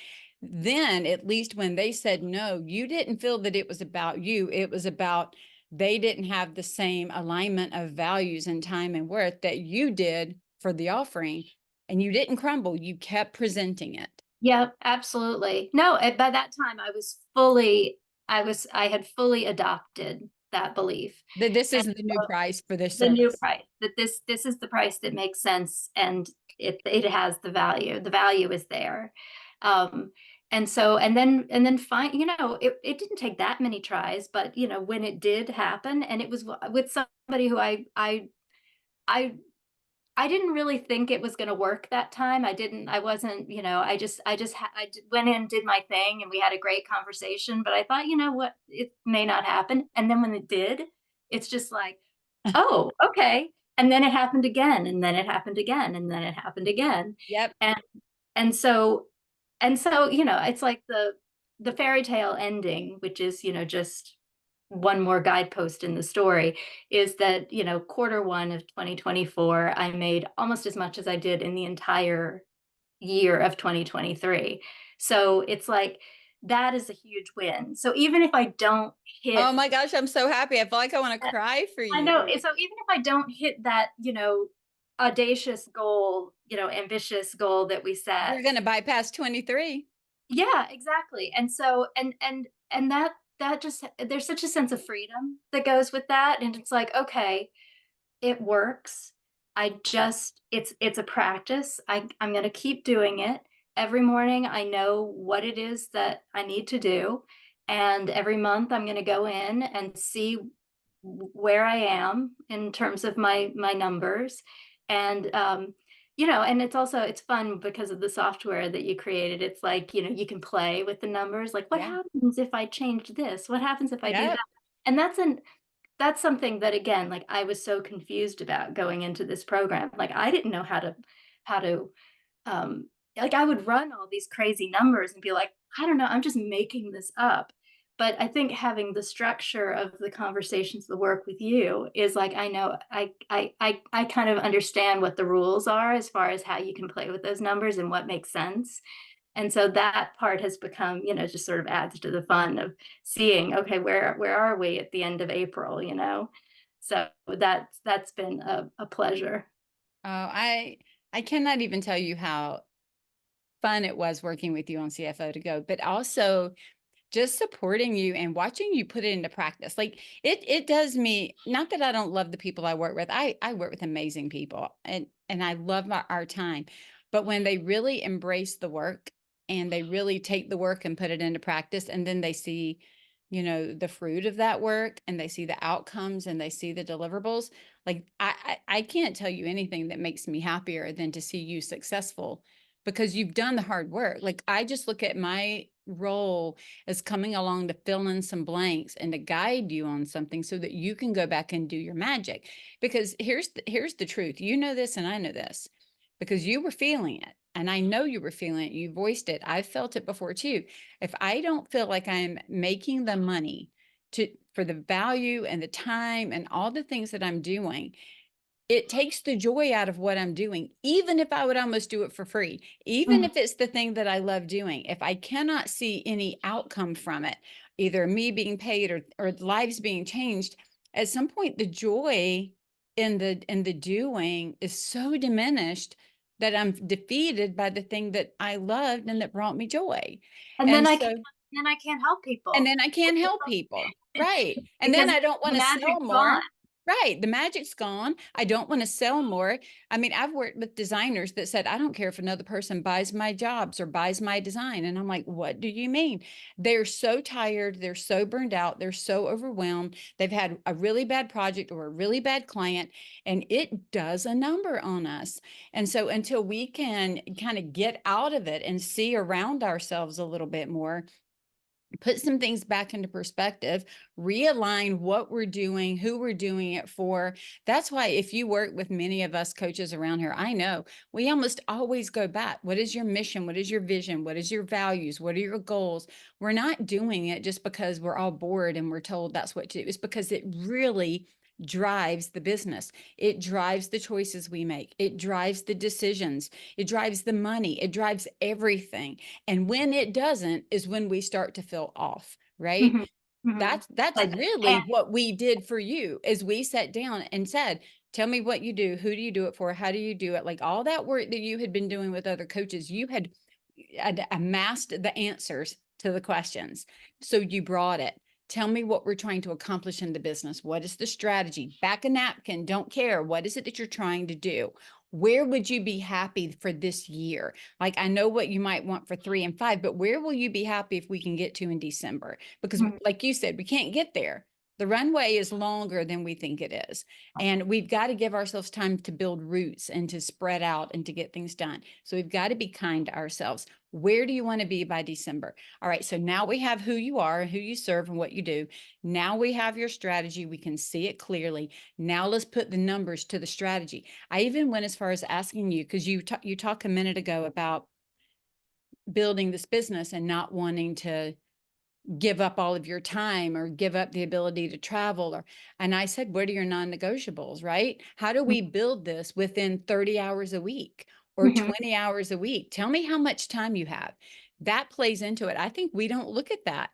Then, at least when they said no, you didn't feel that it was about you. It was about they didn't have the same alignment of values and time and worth that you did for the offering. And you didn't crumble. You kept presenting it. Yeah, absolutely. No, by that time I had fully adopted that belief. That this And is the new price for this the new service. price, that this is the price that makes sense, and it has the value. The value is there. Um, and so and then fine, you know, it didn't take that many tries, but you know, when it did happen, and it was with somebody who I I didn't really think it was gonna work that time. I wasn't, you know, went in, did my thing, and we had a great conversation, but I thought, you know what, it may not happen. And then when it did, it's just like, oh, okay. And then it happened again, and then it happened again, and then it happened again. Yep. And and so you know, it's like the fairy tale ending, which is, you know, just one more guidepost in the story, is that, you know, quarter one of 2024, I made almost as much as I did in the entire year of 2023. So it's like that is a huge win. So even if I don't Oh hit my gosh, I'm so happy. I feel like I want to that, cry for I know. you. So even if I don't hit that, you know, audacious goal, you know, ambitious goal that we set, You're going to bypass 23. yeah, exactly. And so and that just there's such a sense of freedom that goes with that. And it's like, okay, it works. It's a practice. I'm gonna keep doing it. Every morning I know what it is that I need to do. And every month I'm gonna go in and see where I am in terms of my numbers. And you know, and it's fun because of the software that you created. It's like, you know, you can play with the numbers, like what Yeah. happens if I change this? What happens if I do Yep. that? And that's something that, again, like I was so confused about going into this program. Like I didn't know how to like I would run all these crazy numbers and be like, I don't know, I'm just making this up. But I think having the structure of the conversations, the work with you is like, I know I kind of understand what the rules are as far as how you can play with those numbers and what makes sense. And so that part has become, just sort of adds to the fun of seeing, okay, where are we at the end of April, you know? So that's been a pleasure. Oh, I cannot even tell you how fun it was working with you on CFO to go, but also just supporting you and watching you put it into practice. Like it does me, not that I don't love the people I work with. I work with amazing people and I love our time. But when they really embrace the work and they really take the work and put it into practice, and then they see, the fruit of that work, and they see the outcomes and they see the deliverables, like I can't tell you anything that makes me happier than to see you successful because you've done the hard work. Like I just look at my role as coming along to fill in some blanks and to guide you on something so that you can go back and do your magic. Because here's the truth. You know this and I know this because you were feeling it. And I know you were feeling it. You voiced it. I've felt it before too. If I don't feel like I'm making the money for the value and the time and all the things that I'm doing, it takes the joy out of what I'm doing, even if I would almost do it for free, even Mhm. if it's the thing that I love doing. If I cannot see any outcome from it, either me being paid or lives being changed, at some point the joy in the doing is so diminished that I'm defeated by the thing that I loved and that brought me joy. And then And I can so then I can't help and people then I can't help people. Right. And then because I don't the want to sell magic's gone. more. Right. The magic's gone. I don't want to sell more. I mean, I've worked with designers that said, I don't care if another person buys my jobs or buys my design. And I'm like, what do you mean? They're so tired. They're so burned out. They're so overwhelmed. They've had a really bad project or a really bad client, and it does a number on us. And so until we can kind of get out of it and see around ourselves a little bit more, put some things back into perspective, realign what we're doing, who we're doing it for. That's why if you work with many of us coaches around here, I know we almost always go back. What is your mission? What is your vision? What is your values? What are your goals? We're not doing it just because we're all bored and we're told that's what to do. It's because it really drives the business. It drives the choices we make. It drives the decisions. It drives the money. It drives everything. And when it doesn't is when we start to feel off, right? Mhm. Mhm. That's Like, really panic. what we did for you is we sat down and said, tell me what you do. Who do you do it for? How do you do it? Like all that work that you had been doing with other coaches, you had amassed the answers to the questions. So you brought it. Tell me what we're trying to accomplish in the business. What is the strategy? Back a napkin. Don't care. What is it that you're trying to do? Where would you be happy for this year? Like, I know what you might want for 3 and 5, but where will you be happy if we can get to in December? Because, Mhm. like you said, we can't get there. The runway is longer than we think it is. And we've got to give ourselves time to build roots and to spread out and to get things done. So we've got to be kind to ourselves. Where do you want to be by December? All right. So now we have who you are, who you serve, and what you do. Now we have your strategy. We can see it clearly. Now let's put the numbers to the strategy. I even went as far as asking you, because you talked a minute ago about building this business and not wanting to give up all of your time or give up the ability to travel, and I said, what are your non-negotiables, right? How do we build this within 30 hours a week or Mhm. 20 hours a week? Tell me how much time you have. That plays into it. I think we don't look at that.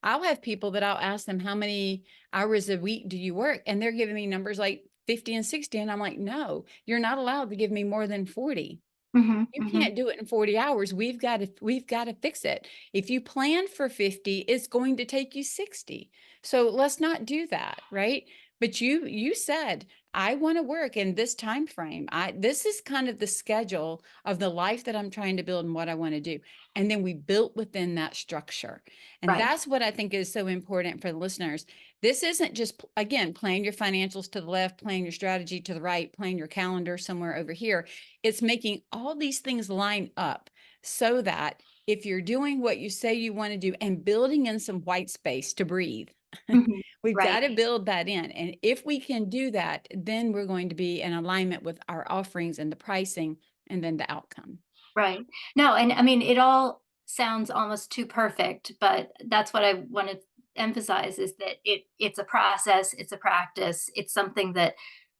I'll have people that I'll ask them, how many hours a week do you work? And they're giving me numbers like 50 and 60. And I'm like, no, you're not allowed to give me more than 40. Mhm. You Mhm. can't do it in 40 hours. We've got to fix it. If you plan for 50, it's going to take you 60. So let's not do that, right? But you said, I want to work in this time frame. This is kind of the schedule of the life that I'm trying to build and what I want to do. And then we built within that structure. And Right. that's what I think is so important for the listeners. This isn't just, again, playing your financials to the left, playing your strategy to the right, playing your calendar somewhere over here. It's making all these things line up so that if you're doing what you say you want to do and building in some white space to breathe, Mhm. we've got Right. to build that in. And if we can do that, then we're going to be in alignment with our offerings and the pricing and then the outcome. Right. No, and I mean, it all sounds almost too perfect, but that's what I wanted. emphasize is that it's a process, it's a practice, it's something that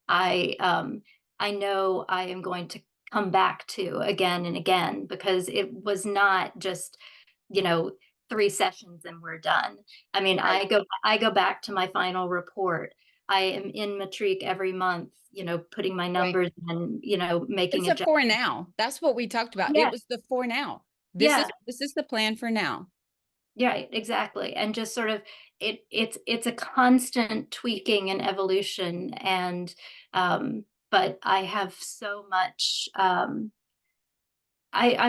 I um I know I am going to come back to again and again, because it was not just, you know, 3 sessions and we're done. I mean, Right. I go back to my final report. I am in Matrique every month, putting my Right. numbers and, It's making a for adjustments. now. That's what we talked about. It Yeah, was the for now. This is yeah, this is the plan for now. yeah, exactly. And just sort of it's a constant tweaking and evolution. And but I have so much I'm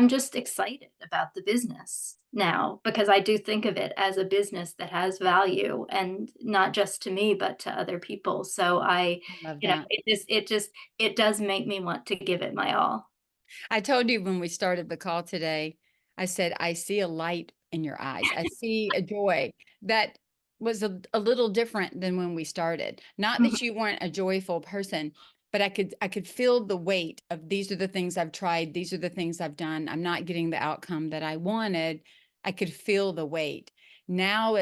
just excited about the business now, because I do think of it as a business that has value, and not just to me, but to other people. So I love that. it does make me want to give it my all. I told you when we started the call today, I said, I see a light in your eyes. I see a joy that was a little different than when we started. Not Mhm. that you weren't a joyful person, but I could feel the weight of these are the things I've tried, these are the things I've done. I'm not getting the outcome that I wanted. I could feel the weight. Now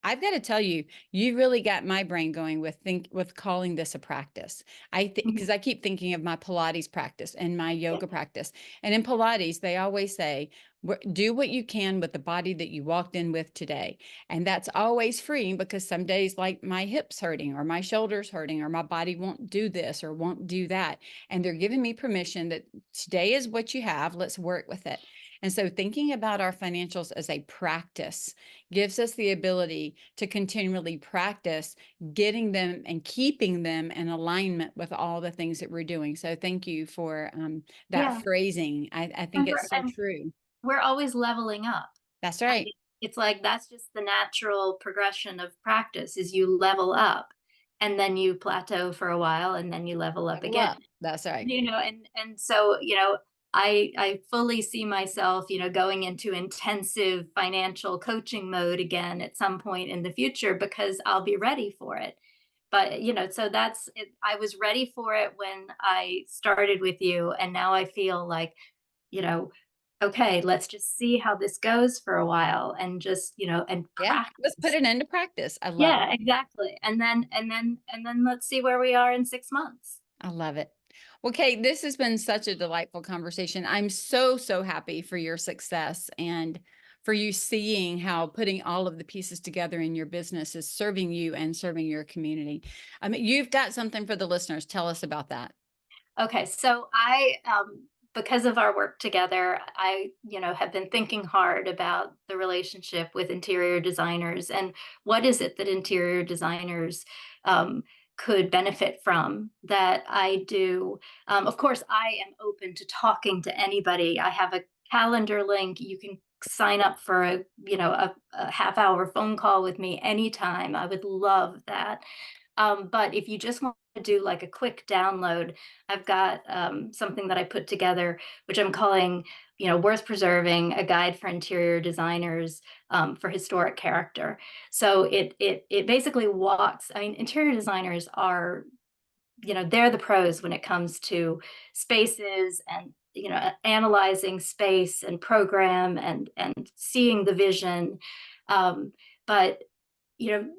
I've got to tell you, you really got my brain going with calling this a practice. Mhm. Because I keep thinking of my Pilates practice and my yoga practice. And in Pilates, they always say, do what you can with the body that you walked in with today. And that's always freeing, because some days, like my hips hurting or my shoulders hurting or my body won't do this or won't do that. And they're giving me permission that today is what you have. Let's work with it. And so thinking about our financials as a practice gives us the ability to continually practice getting them and keeping them in alignment with all the things that we're doing. So thank you for that Yeah, phrasing. I think and it's so and true. we're always leveling up. That's I right. mean, it's like that's just the natural progression of practice, is you level up, and then you plateau for a while, and then you level up Level again. up. That's right. And so, I fully see myself, going into intensive financial coaching mode again at some point in the future, because I'll be ready for it. But, so that's it. I was ready for it when I started with you, and now I feel like, you know, okay, let's just see how this goes for a while, and just, and Yeah. Let's put practice. it into practice. I love it. Yeah, exactly. And then let's see where we are in 6 months. I love it. Well, Kate, this has been such a delightful conversation. I'm so, so happy for your success and for you seeing how putting all of the pieces together in your business is serving you and serving your community. I mean, you've got something for the listeners. Tell us about that. Okay, so because of our work together, I, have been thinking hard about the relationship with interior designers, and what is it that interior designers um, could benefit from that I do. Of course, I am open to talking to anybody. I have a calendar link. You can sign up for a half-hour phone call with me anytime. I would love that. But if you just want to do like a quick download, I've got something that I put together, which I'm calling, Worth Preserving, a guide for interior designers for historic character. So it basically walks. I mean, interior designers are, they're the pros when it comes to spaces, and analyzing space and program, and seeing the vision. Um, but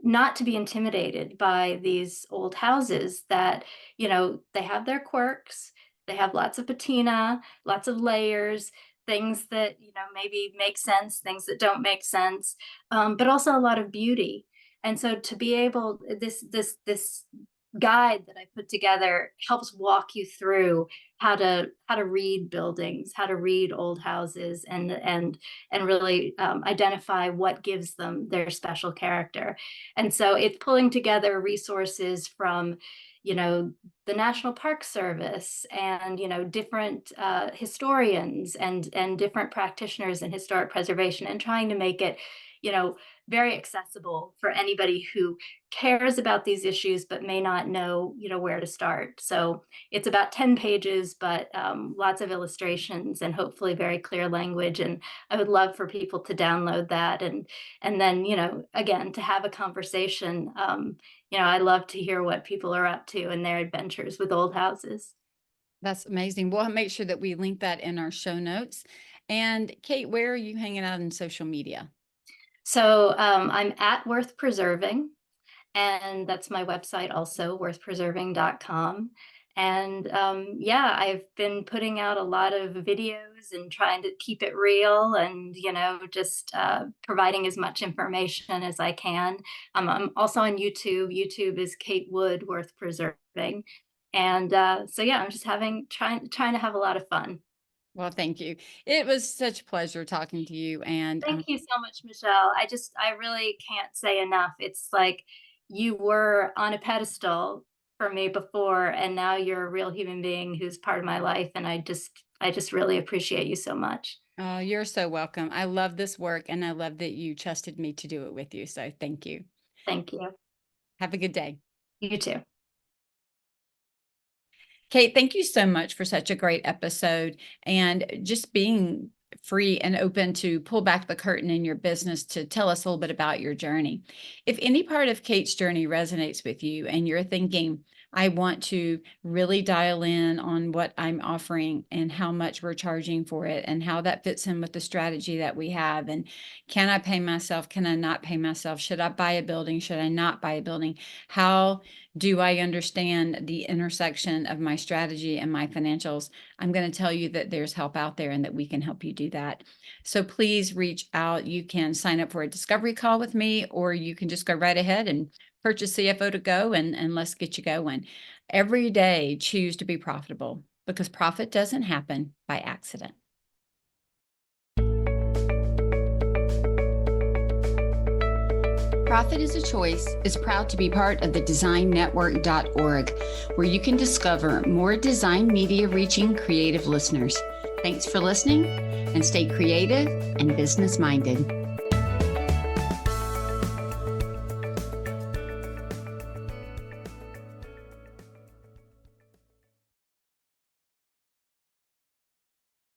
not to be intimidated by these old houses that, they have their quirks, they have lots of patina, lots of layers, things that, maybe make sense, things that don't make sense, but also a lot of beauty. And so to be able, this guide that I put together helps walk you through how to read buildings, how to read old houses, and really identify what gives them their special character. And so it's pulling together resources from, you know, the National Park Service, and different historians, and different practitioners in historic preservation, and trying to make it, very accessible for anybody who cares about these issues but may not know, where to start. So it's about 10 pages, but lots of illustrations, and hopefully very clear language. And I would love for people to download that, and then, again, to have a conversation. I love to hear what people are up to in their adventures with old houses. That's amazing. We'll make sure that we link that in our show notes. And Kate, where are you hanging out in social media? So I'm at Worth Preserving, and that's my website also, worthpreserving.com. And yeah, I've been putting out a lot of videos and trying to keep it real and, just providing as much information as I can. I'm also on YouTube. YouTube is Kate Wood, Worth Preserving. And so yeah, I'm just trying to have a lot of fun. Well, thank you. It was such a pleasure talking to you. And Thank you so much, Michelle. I really can't say enough. It's like you were on a pedestal for me before, and now you're a real human being who's part of my life. And I just really appreciate you so much. oh, you're so welcome. I love this work and I love that you trusted me to do it with you. So thank you. Thank you. Have a good day. You too. Kate, thank you so much for such a great episode and just being free and open to pull back the curtain in your business to tell us a little bit about your journey. If any part of Kate's journey resonates with you and you're thinking, I want to really dial in on what I'm offering and how much we're charging for it and how that fits in with the strategy that we have. And can I pay myself? Can I not pay myself? Should I buy a building? Should I not buy a building? How do I understand the intersection of my strategy and my financials? I'm going to tell you that there's help out there and that we can help you do that. So please reach out. You can sign up for a discovery call with me, or you can just go right ahead and purchase CFO2GO and let's get you going. Every day, choose to be profitable because profit doesn't happen by accident. Profit is a Choice is proud to be part of the designnetwork.org, where you can discover more design media reaching creative listeners. Thanks for listening and stay creative and business minded.